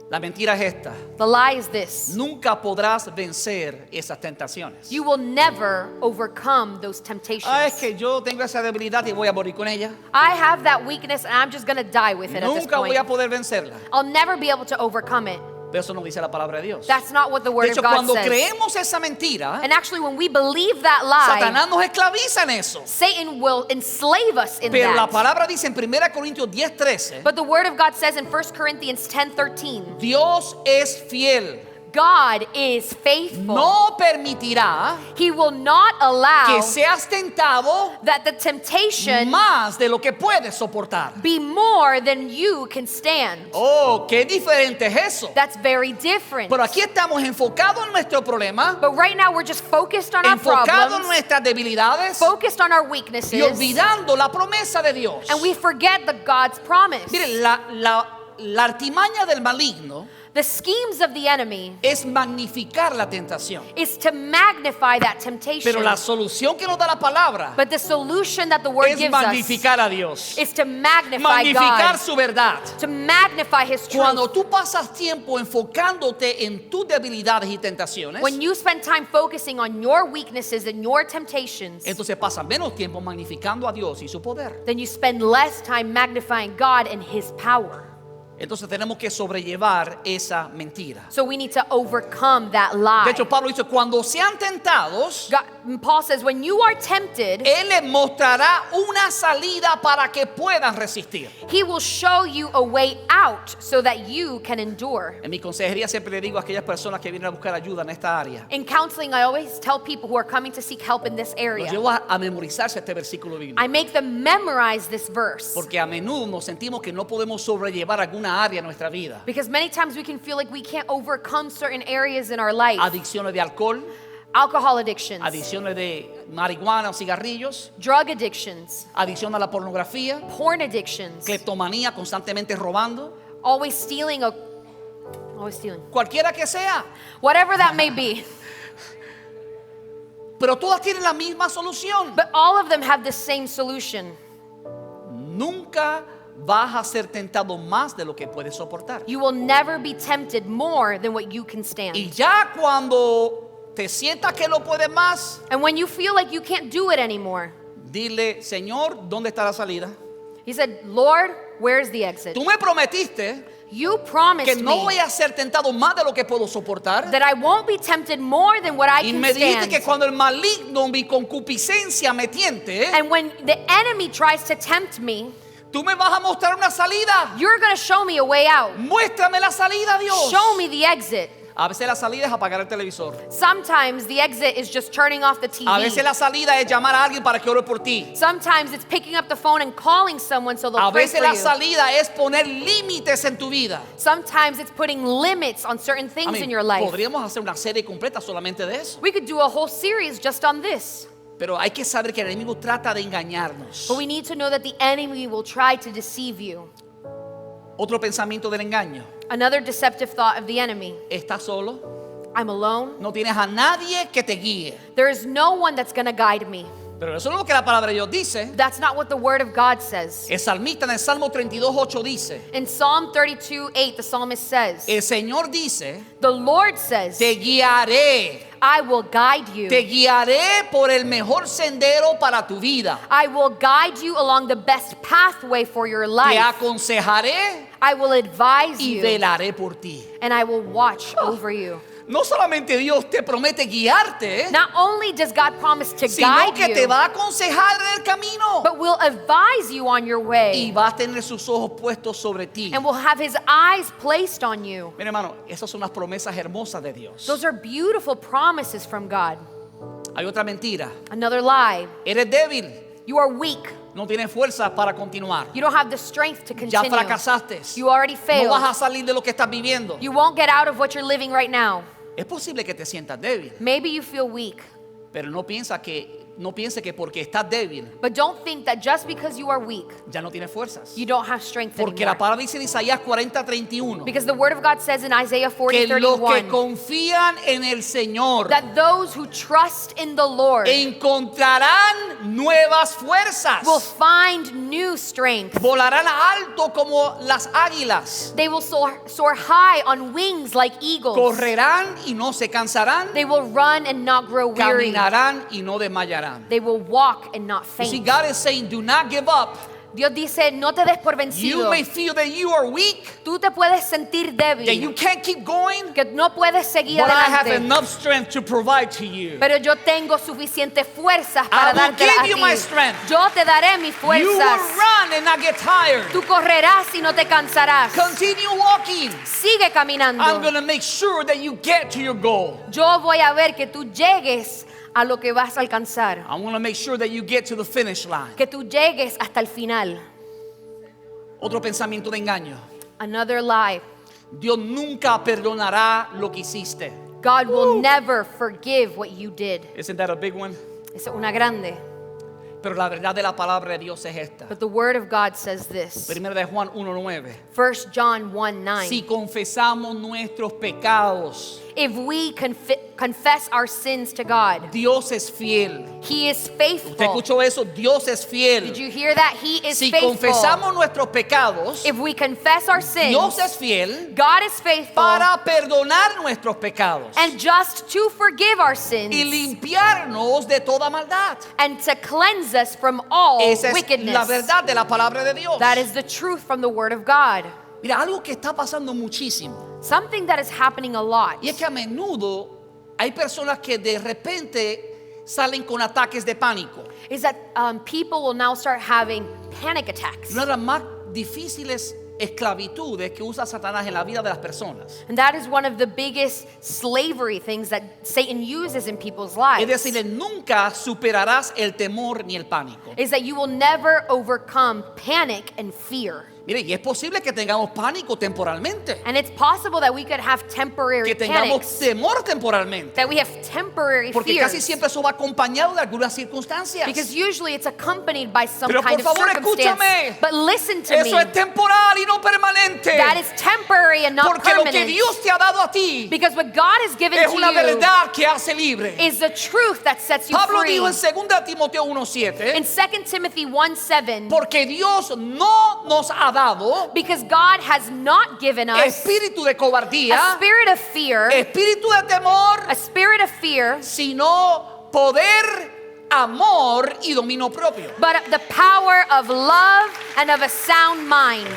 La mentira es esta: The lie is this. nunca podrás vencer esas tentaciones. You will never overcome those temptations. Es que yo tengo esa debilidad y voy a morir con ella. I have that weakness and I'm just going to die with it at this Nunca voy point. a poder vencerla. I'll never be able to overcome it. Pero eso no dice la palabra de Dios. That's not what the De Word hecho, of God cuando says. creemos esa mentira, And actually, when we believe that lie, Satanás nos esclaviza en eso. Satan will enslave us in Pero la that. palabra dice en 1 Corintios 10:13, But the Word of God says in 1 Corinthians 10:13, Dios es fiel. God is faithful. No permitirá He will not allow que seas tentado that the temptation más de lo que puedes soportar. be more than you can stand. Oh, qué diferente es eso. That's very different. Pero aquí estamos enfocados en nuestro problema, But right now, we're just focused on our enfocados en problems, nuestras debilidades focused on our y weaknesses, olvidando la promesa de Dios. and we forget God's promise. Mire, la artimaña del maligno The schemes of the enemy es magnificar la tentación. is to magnify that temptation. Pero la solución que nos da la palabra But the solution that the Word es gives us magnificar a Dios, is to magnify magnificar God, su verdad. to magnify His truth. Cuando tú pasas tiempo enfocándote en tus debilidades y tentaciones, When you spend time focusing on your weaknesses and your temptations, entonces pasas menos tiempo magnificando a Dios y su poder. then you spend less time magnifying God and His power. Entonces tenemos que sobrellevar esa mentira. So we need to overcome that lie. De hecho, Pablo dice, cuando sean tentados, Paul says, when you are tempted, Él les mostrará una salida para que puedan resistir. He will show you a way out so that you can endure. En mi consejería siempre le digo a aquellas personas que vienen a buscar ayuda en esta área, In counseling, I always tell people who are coming to seek help in this los area, llevo a memorizarse este versículo bíblico. I make them memorize this verse. Porque a menudo nos sentimos que no podemos sobrellevar alguna área en nuestra vida. Because many times we can feel like we can't overcome certain areas in our life. Adicciones de alcohol, Alcohol addictions, adicciones de marihuana o cigarrillos, drug addictions, adicción a la pornografía, porn addictions, cleptomanía, constantemente robando, always stealing. cualquiera que sea. Whatever that may be. Pero todas tienen la misma solución. But all of them have the same solution. Nunca vas a ser tentado más de lo que puedes soportar. You will never be tempted more than what you can stand. Y ya cuando te sientas que no puedes más, And when you feel like you can't do it anymore, dile, Señor, ¿dónde está la salida? he said, Lord, where's the exit? Tú me prometiste You que promised no me voy a ser tentado más de lo que puedo soportar. that I won't be tempted more than what I Y can me dijiste que stand. cuando el maligno, mi concupiscencia me tiente, And when the enemy tries to tempt me, tú me vas a mostrar una salida. you're going to show me a way out. Muéstrame la salida, Dios. Show me the exit. A veces la salida es apagar el televisor. Sometimes the exit is just turning off the A veces TV. la salida es llamar a alguien para que ore por ti. Sometimes it's picking up the phone and calling someone so A they'll pray veces for la you. salida es poner límites en tu vida. Sometimes it's putting limits on certain things in your life. Podríamos hacer una serie completa solamente de eso. We could do a whole series just on this. Pero hay que saber que el enemigo trata de engañarnos. But we need to know that the enemy will try to deceive you. Otro pensamiento del engaño. Another deceptive thought of the enemy. ¿Estás solo? I'm alone. No tienes a nadie que te guíe. There is no one that's going to guide me. Pero eso no es lo que la palabra de Dios dice. That's not what the word of God says. El salmista en el Salmo 32:8 dice, In Psalm 32:8, the psalmist says, el Señor dice, the Lord says, te guiaré, I will guide you. te guiaré por el mejor sendero para tu vida. I will guide you along the best pathway for your Te life. aconsejaré I will advise y you, velaré por ti. and I will watch over you. No solamente Dios te promete guiarte, Not only does God promise to sino guide que te you, va a aconsejar en el camino. but will advise you on your Y way, va a tener sus ojos puestos sobre ti. and will have his eyes placed on you. Mira, hermano, esas son las promesas hermosas de Dios. Those are beautiful promises from God. Hay otra mentira. Another lie. Eres débil, You are weak. no tienes fuerza para continuar. You don't have the strength to Ya continue. fracasaste. You already No failed. vas a salir de lo que estás viviendo. You won't get out of what you're living right now. Es posible que te sientas débil, Maybe you feel weak, pero no piensa que no piense que porque estás débil, But don't think that just because you are weak, ya no tienes fuerzas. you don't have strength Porque la anymore. palabra dice en Isaías 40:31 Because the word of God says in Isaiah que los que 40:31 confían en el Señor that those who trust in the Lord encontrarán nuevas fuerzas. will find new strength. Volarán alto como las águilas. They will soar high on wings like eagles. Correrán y no se cansarán. They will run and not grow weary. Caminarán y no desmayarán. They will walk and not You see, faint. God is saying, do not give up. Dios dice, no te des por You vencido. may feel that you are weak, Tú te puedes sentir that you débil, can't keep going, que no puedes seguir but I have adelante. enough strength to provide to you. Pero yo tengo suficientes fuerzas para I will darte a give you ti. my strength. Yo te daré mis You will fuerzas. run and not get tired. Tú correrás y no te cansarás. Continue walking. Sigue caminando. I'm going to make sure that you get to your goal. Yo voy a ver que tú llegues a lo que vas a alcanzar. I want to make sure that you get to the finish line. Que tú llegues hasta el final. Otro pensamiento de engaño. Another lie. Dios nunca perdonará lo que hiciste. God will never forgive what you did. Isn't that a big one? Esa es una grande. Pero la verdad de la palabra de Dios es esta. But the word of God says this. Primera de Juan 1:9. 1 John 1:9. Si confesamos nuestros pecados, If we confess our sins to God, Dios es fiel. He is ¿Usted faithful. escuchó eso? Dios es Did fiel. you hear that? He is Si faithful. confesamos nuestros pecados, If we confess our sins, Dios es fiel God is faithful para perdonar nuestros pecados and just to forgive our y sins limpiarnos de toda maldad. and to cleanse us from all Esa es wickedness. la verdad de la palabra de Dios. That is the truth from the word of God. Mira, algo que está pasando muchísimo. Something that is happening a lot Y es que a menudo hay personas que de repente salen con ataques de pánico. is that people will now start having panic attacks. Una de las más difíciles esclavitudes que usa Satanás en la vida de las personas. And that is one of the biggest slavery things that Satan uses in people's Es lives. decir, nunca superarás el temor ni el pánico. Is that you will never overcome panic and fear. Mire, y es posible que tengamos pánico temporalmente, And it's possible that we could have temporary que tengamos panics, temor temporalmente, that we have temporary porque casi fears. siempre eso va acompañado de algunas circunstancias. Because usually it's accompanied by some Pero kind por of favor, circumstance. escúchame. But listen to Eso me. es temporal y no permanente, That is temporary and not porque lo que permanent. Dios te ha dado a ti Because what God has given es to una you verdad que hace libre. is the truth that sets you Pablo free. dijo en 2 Timoteo 1:7, In 2 Timothy 1:7, porque Dios no nos ha dado because God has not given us espíritu de a cobardía, spirit of fear, espíritu de temor, a spirit of fear, sino poder, amor y dominio propio. but the power of love and of a sound mind.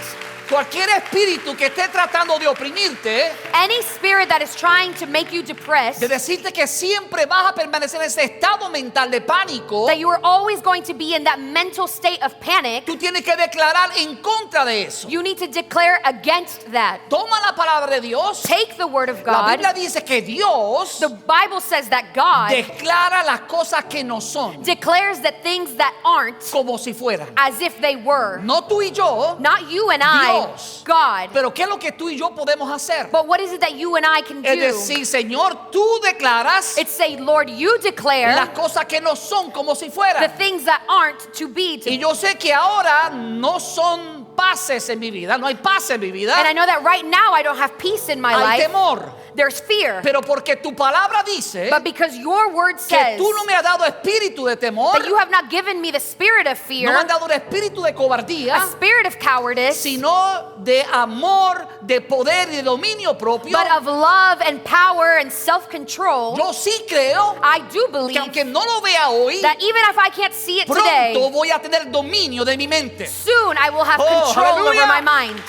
Cualquier espíritu que esté tratando de oprimirte, Any spirit that is trying to make you depressed, de decirte que siempre vas a permanecer en ese estado mental de pánico, that you are always going to be in that mental state of panic, tú tienes que declarar en contra de eso. you need to declare against that. Toma la palabra de Dios. Take the word of La God. Biblia dice que Dios The Bible says that God declara las cosas que no son declares that things that aren't como si fueran. as if they were. No tú y yo, Not you and I, Dios. God. pero ¿qué es lo que tú y yo podemos hacer? But what is it that you and I can Es do? decir, Señor, tú declaras It's say, Lord, you declare las cosas que no son como si the fueran. things that aren't to be. Y yo sé que ahora no son paces en mi vida, no hay paz en mi vida, And I know that right now I don't have peace in my hay life. temor. There's fear. Pero porque tu palabra dice But because your word que says tú no me has dado espíritu de temor, that you have not given me the spirit of no fear, me has dado un espíritu de a cobardía, spirit of cowardice, sino de amor, de poder y de dominio propio. but of love and power and self-control, Yo sí creo I do que believe aunque no lo vea hoy, that even if I can't see it pronto today, voy a tener dominio de mi mente. soon I will have Oh, control hallelujah. over my mind.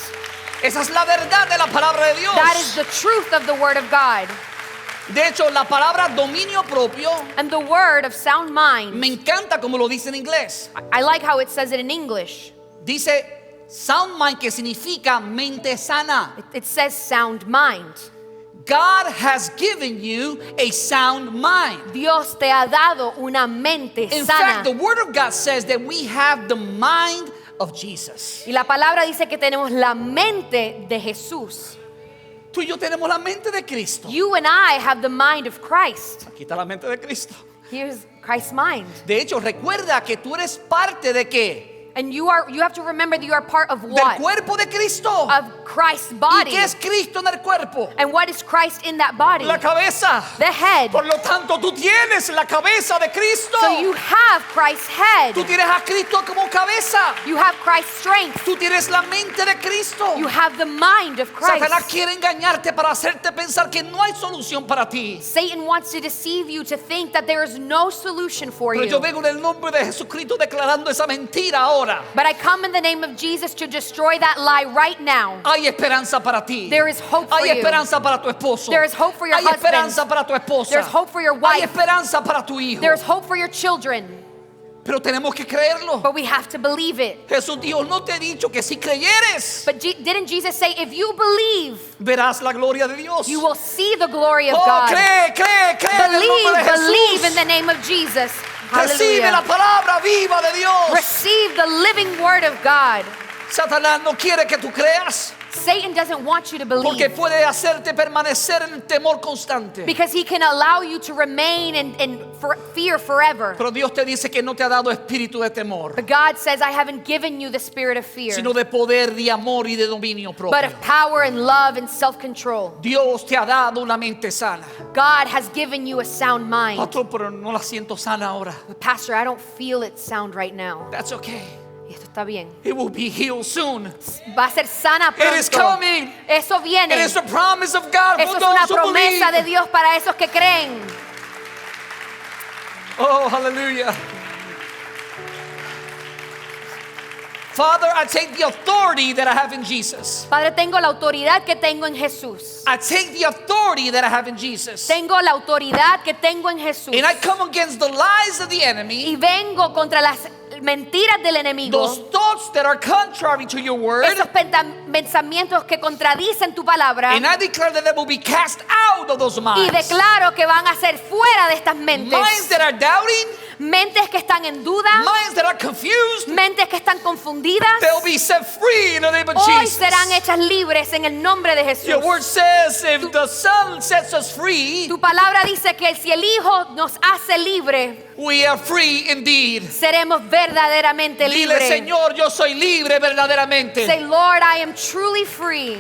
Esa es la verdad de la palabra de Dios. That is the truth of the word of God. De hecho, la palabra dominio propio And the word of sound mind, me encanta como lo dice en inglés. I like how it says it in English. Dice sound mind, que significa mente sana. It says sound mind. God has given you a sound mind. Dios te ha dado una mente In sana. fact, the Word of God says that we have the mind of Jesus. Y la palabra dice que tenemos la mente de Jesús. Tú y yo tenemos la mente de Cristo. You and I have the mind of Christ. Aquí está la mente de Cristo. Here's Christ's mind. De hecho, recuerda que tú eres parte de qué? And you have to remember that you are part of Del what? cuerpo de Cristo. Of Christ's ¿Y body. qué es Cristo en el cuerpo? And what is Christ in that body? La cabeza. The head. Por lo tanto, tú tienes la cabeza de Cristo. So you have Christ's head. Tú tienes a Cristo como cabeza. You have Christ's strength. Tú tienes la mente de Cristo. You have the mind of Christ. Satanás quiere engañarte para hacerte pensar que no hay solución para ti. Satan wants to deceive you to think that there is no solution for Pero yo you. vengo en el nombre de Jesucristo declarando esa mentira ahora. But I come in the name of Jesus to destroy that lie right now. Hay esperanza para ti. There is hope for Hay you. esperanza para tu esposo. There is hope for your Hay husband. esperanza para tu esposa. There's hope for your Hay wife. esperanza para tu hijo. There's hope for your children. Pero tenemos que creerlo. But we have to believe it. Jesús dijo, no te he dicho que si creyeres, But didn't Jesus say, if you believe, verás la gloria de Dios. you will see the glory of Oh, God? cree en el nombre de Believe in Jesús. the name of Jesus. Recibe la Hallelujah. palabra viva de Dios. Receive the living word of God. Satanás no quiere que tú creas Satan doesn't want you to porque believe puede hacerte permanecer en el temor constante. because he can allow you to remain in fear forever. Pero Dios te dice que no te ha dado espíritu de temor, But God says, I haven't given you the spirit of fear, sino de poder, de amor y de dominio but propio. of power and love and self-control. Dios te ha dado una mente sana. God has given you a sound mind. Pastor, pero no la siento sana ahora. But Pastor, I don't feel it sound right now. That's okay. Y esto está bien. It will be healed soon. Va a ser sana It is pronto. coming. Eso viene. It is the promise of God Eso for es una those who promesa de believe. Dios para esos que creen. Oh, hallelujah. Father, I take the authority that I have in Jesus. Padre, tengo la autoridad que tengo en Jesús. I take the authority that I have in Jesus. Tengo la autoridad que tengo en Jesús. And I come against the lies of the enemy, Y vengo contra las mentiras del enemigo. those thoughts that are contrary to your word. Esos pensamientos que contradicen tu palabra. And I declare that they will be cast out of those Y minds. declaro que van a ser fuera de estas Minds mentes. that are doubting, Mentes que están en duda. minds that are confused, Mentes que están confundidas. they'll be set free in the name of Hoy Jesus. serán hechas libres en el nombre de Jesús. Your word says if the Son sets us free, Tu palabra dice que si el Hijo nos hace libre, we are free indeed. seremos verdaderamente Dile, libres. Señor, yo soy libre verdaderamente. Say, Lord, I am truly free.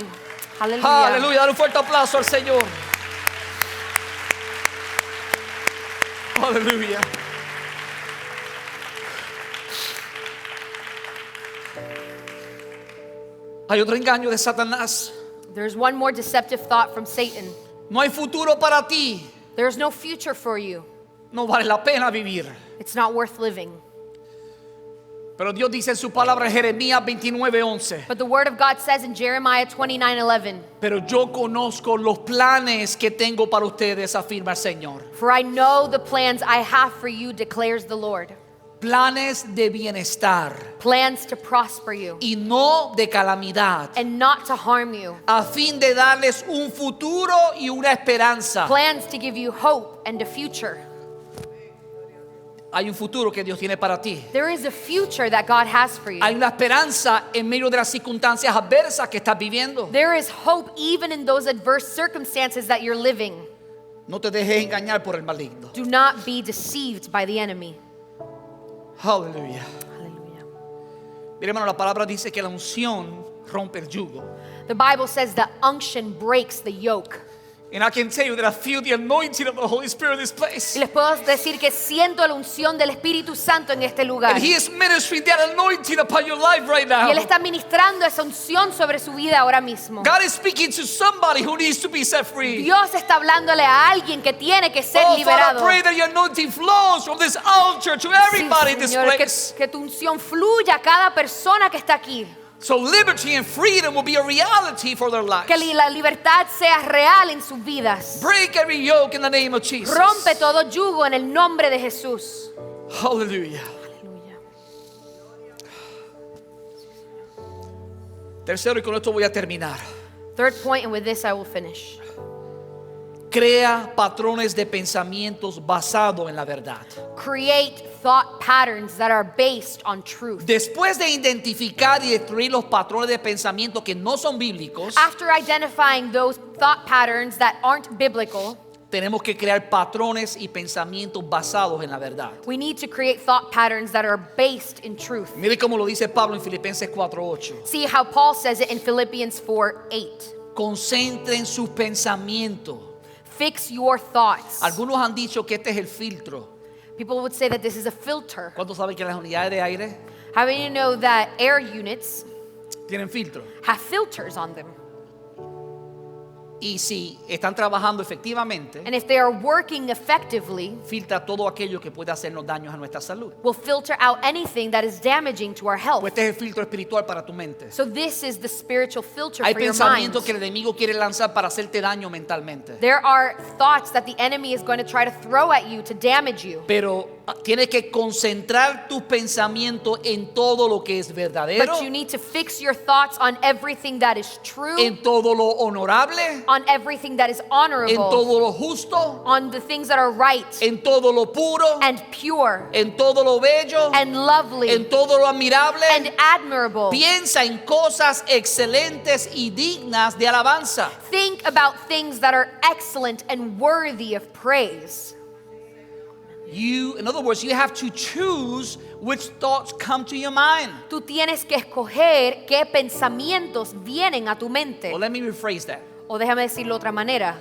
Hallelujah. Aleluya, dale un fuerte aplauso al Señor. Aleluya. Hay otro engaño de Satanás. There's one more deceptive thought from Satan. No hay futuro para ti. There's no future for you. No vale la pena vivir. It's not worth living. Pero Dios dice en su palabra en Jeremías 29:11. But the word of God says in Jeremiah 29:11, Pero yo conozco los planes que tengo para ustedes, afirma el Señor. for I know the plans I have for you, declares the Lord. Planes de bienestar Plans to prosper you y no de calamidad, and not to harm you. a fin de darles un futuro y una esperanza. Plans to give you hope and a future. Hay un futuro que Dios tiene para ti. There is a future that God has for you. Hay una esperanza en medio de las circunstancias adversas que estás viviendo. There is hope even in those adverse circumstances that you're living. No te dejes engañar por el maligno. Do not be deceived by the enemy. Aleluya. Hallelujah. Mira, hermano, la palabra dice que la unción rompe el yugo. The Bible says that unction breaks the yoke. And I can tell you that I feel the anointing of the Holy Spirit in this place. Y les puedo decir que siento la unción del Espíritu Santo en este lugar. And He is ministering that anointing upon your life right now. Y Él está ministrando esa unción sobre su vida ahora mismo. God is speaking to somebody who needs to be set free. Dios está hablándole a alguien que tiene que ser Oh, Father, liberado. I pray that your anointing flows from this altar to everybody Sí, in this Señor, place. que tu unción fluya a cada persona que está aquí. So liberty and freedom will be a reality for their lives. Que la libertad sea real en sus vidas. Break every yoke in the name of Jesus. Rompe todo yugo en el nombre de Jesús. Hallelujah. Aleluya. Tercero, y con esto voy a terminar. Third point, and with this I will finish. Crea patrones de pensamientos basados en la verdad. Create thought patterns that are based on truth. Después de identificar y destruir los patrones de pensamiento que no son bíblicos, After identifying those thought patterns that aren't biblical, Tenemos que crear patrones y pensamientos basados en la verdad. We need to create thought patterns that are based in truth. Mire cómo lo dice Pablo en Filipenses 4:8. See how Paul says it in Philippians 4:8. Concentren sus pensamientos. Fix your thoughts. Algunos han dicho que este es el filtro. People would say that this is a filter. ¿Cuántos saben que las unidades de aire How many of you know that air units tienen filtro? have filters on them? Y si están trabajando efectivamente, And if they are working effectively, filtra todo aquello que puede hacernos daños a nuestra salud. will filter out anything that is damaging to our health. Pues este es el filtro espiritual para tu mente. So this is the spiritual filter Hay for your mind. pensamientos que el enemigo quiere lanzar para hacerte daño mentalmente. There are thoughts that the enemy is going to try to throw at you to damage you. Pero tienes que concentrar tus pensamientos en todo lo que es verdadero, But you need to fix your thoughts on everything that is true, en todo lo honorable, on everything that is en honorable, todo lo justo, on the things that are right en todo lo puro, and pure en todo lo bello, and lovely en todo lo admirable. and admirable. Piensa en cosas excelentes y dignas de alabanza. Think about things that are excellent and worthy of praise. In other words, you have to choose which thoughts come to your mind. Tú tienes que escoger qué pensamientos vienen a tu mente. Well, let me rephrase that. O déjame decirlo de otra manera.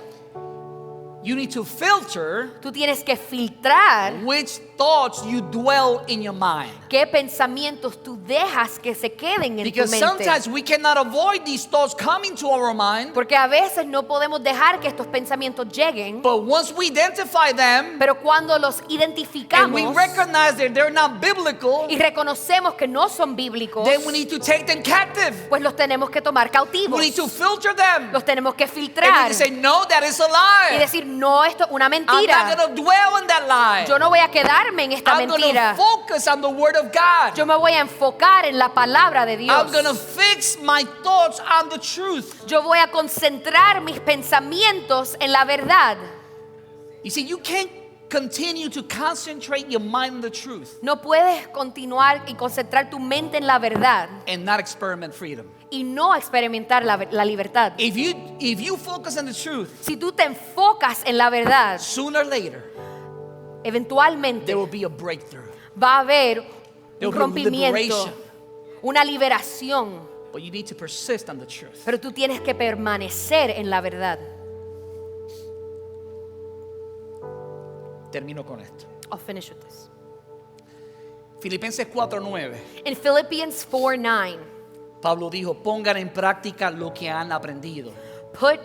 You need to filter Tú tienes que filtrar which thoughts you dwell in your mind. qué pensamientos tú dejas que se queden en tu Because mente. sometimes we cannot avoid these thoughts coming to our mind, Porque a veces no podemos dejar que estos pensamientos lleguen, but once we identify them pero cuando los and we identificamos recognize that they're not biblical, y reconocemos que no son bíblicos, then we need to take them captive. pues los tenemos que tomar cautivos. We need to filter them. Los tenemos que And we filtrar need to say, no, that is a y lie. decir, no, esto es una I'm mentira. not going to dwell in that lie. Yo no voy a quedarme en esta I'm going to mentira. focus on the Word of God. Yo me voy a enfocar en la palabra de Dios. I'm going to fix my thoughts on the truth. Yo voy a concentrar mis pensamientos en la verdad. You see, you can't continue to concentrate your mind on the truth No puedes continuar y concentrar tu mente en la verdad and not experiment freedom. y no experimentar la libertad. If you focus on the truth, Si tú te enfocas en la verdad, sooner or later, eventualmente there will be a breakthrough. va a haber There un will be rompimiento, liberation. una liberación. But you need to persist on the truth. Pero tú tienes que permanecer en la verdad. Termino con esto. I'll finish with this. Filipenses 4:9. In Philippians 4:9, Pablo dijo, pongan en práctica lo que han aprendido.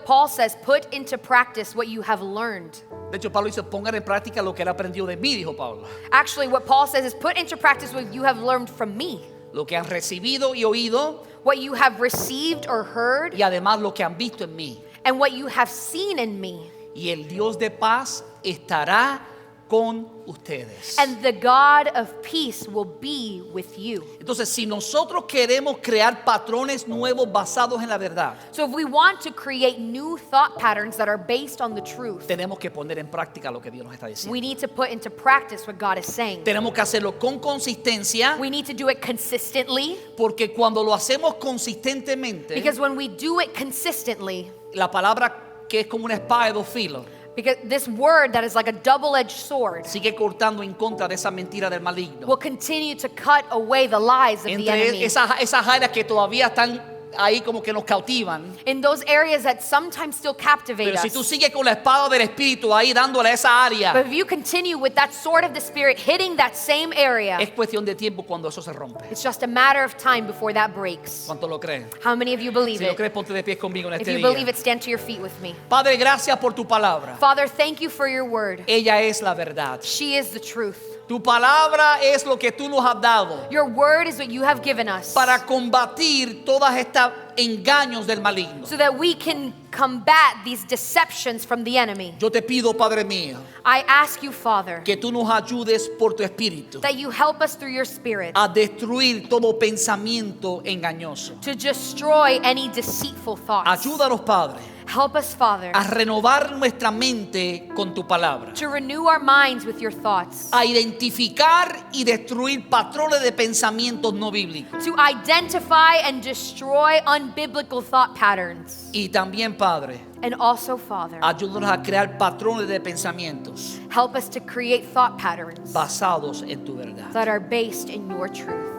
Paul says, put into practice what you have learned. De hecho, Pablo dice, pongan en práctica lo que él aprendió de mí, dijo Pablo. Actually, what Paul says is put into practice what you have learned from me. Lo que han recibido y oído, What you have received or heard, y además lo que han visto en mí. and what you have seen in me. Y el Dios de paz estará con ustedes. And the God of peace will be with you. Entonces, si nosotros queremos crear patrones nuevos basados en la verdad, So if we want to create new thought patterns that are based on the truth, tenemos que poner en práctica lo que Dios nos está diciendo. we need to put into practice what God is saying. Tenemos que hacerlo con consistencia, We need to do it consistently, porque cuando lo hacemos consistentemente, because when we do it consistently, la palabra que es como una espada de dos filos, because this word that is like a double-edged sword sigue cortando en contra de esa mentira del maligno. will continue to cut away the lies of the Entre enemy. esas áreas que todavía están ahí como que nos cautivan. In those areas that sometimes still captivate Pero si tú us. sigues con la espada del Espíritu ahí dándole a esa área, But if you continue with that sword of the Spirit hitting that same area, es cuestión de tiempo cuando eso se rompe. it's just a matter of time before that breaks. ¿Cuánto lo creen? How many of you believe Si lo it? crees, ponte de pie conmigo en If este you believe día. it, stand to your feet with me. Padre, gracias por tu palabra. Father, thank you for your word. Ella es la verdad. She is the truth. Tu palabra es lo que tú nos has dado Your word is what you have given us para combatir todas estas engaños del maligno. so that we can combat these deceptions from the enemy. Yo te pido, Padre mío, I ask you, Father, que tú nos ayudes por tu espíritu that you help us through your Spirit a destruir todo pensamiento engañoso. to destroy any deceitful thoughts. Ayúdanos, Padre, Help us, Father, a renovar nuestra mente con tu palabra, to renew our minds with your thoughts, a identificar y destruir patrones de pensamientos no bíblicos. to identify and destroy unbiblical thought patterns. Y también, Padre, And also, Father, ayúdanos a crear patrones de pensamientos help us to create thought patterns basados en tu verdad. that are based in your truth.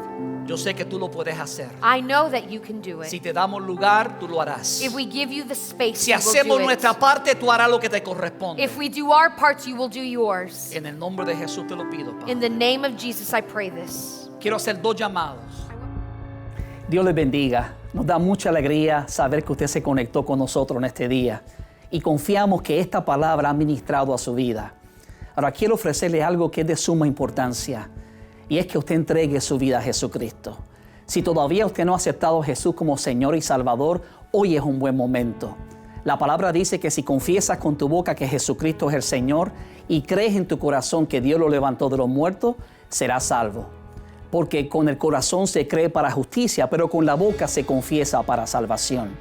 Yo sé que tú lo puedes hacer. I know that you can do Si it. te damos lugar, tú lo harás. If we give you the space, Si you will hacemos do nuestra it. parte, tú harás lo que te corresponde. If we do our parts, you will do yours. En el nombre de Jesús te lo pido, In Padre. the name of Jesus, I pray this. Quiero hacer 2 llamados. Dios les bendiga. Nos da mucha alegría saber que usted se conectó con nosotros en este día y confiamos que esta palabra ha ministrado a su vida. Ahora quiero ofrecerle algo que es de suma importancia y es que usted entregue su vida a Jesucristo. Si todavía usted no ha aceptado a Jesús como Señor y Salvador, hoy es un buen momento. La palabra dice que si confiesas con tu boca que Jesucristo es el Señor y crees en tu corazón que Dios lo levantó de los muertos, serás salvo. Porque con el corazón se cree para justicia, pero con la boca se confiesa para salvación.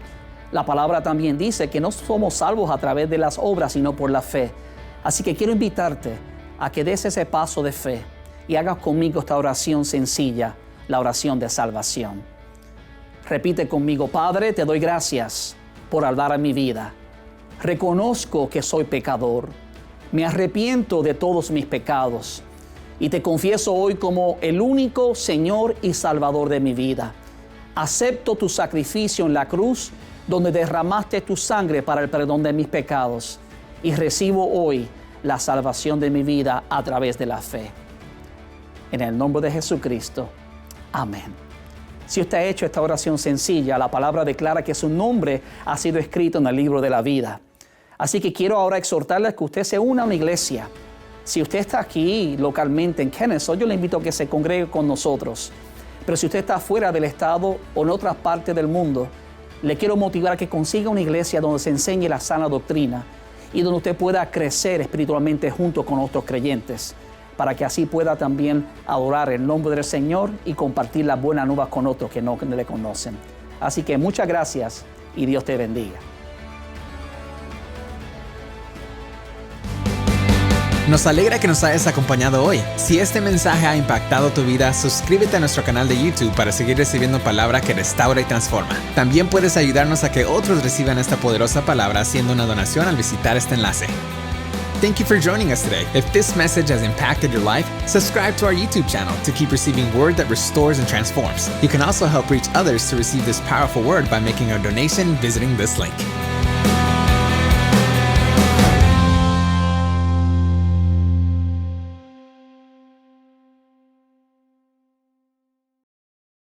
La palabra también dice que no somos salvos a través de las obras, sino por la fe. Así que quiero invitarte a que des ese paso de fe y hagas conmigo esta oración sencilla, la oración de salvación. Repite conmigo: Padre, te doy gracias por hablar a mi vida. Reconozco que soy pecador. Me arrepiento de todos mis pecados y te confieso hoy como el único Señor y Salvador de mi vida. Acepto tu sacrificio en la cruz, donde derramaste tu sangre para el perdón de mis pecados, y recibo hoy la salvación de mi vida a través de la fe. En el nombre de Jesucristo. Amén. Si usted ha hecho esta oración sencilla, la palabra declara que su nombre ha sido escrito en el libro de la vida. Así que quiero ahora exhortarle a que usted se una a una iglesia. Si usted está aquí localmente en Kennesaw, yo le invito a que se congregue con nosotros. Pero si usted está fuera del estado o en otras partes del mundo, le quiero motivar a que consiga una iglesia donde se enseñe la sana doctrina y donde usted pueda crecer espiritualmente junto con otros creyentes, para que así pueda también adorar el nombre del Señor y compartir las buenas nuevas con otros que no le conocen. Así que muchas gracias y Dios te bendiga. Nos alegra que nos hayas acompañado hoy. Si este mensaje ha impactado tu vida, suscríbete a nuestro canal de YouTube para seguir recibiendo palabra que restaura y transforma. También puedes ayudarnos a que otros reciban esta poderosa palabra haciendo una donación al visitar este enlace. Thank you for joining us today. If this message has impacted your life, subscribe to our YouTube channel to keep receiving word that restores and transforms. You can also help reach others to receive this powerful word by making a donation visiting this link.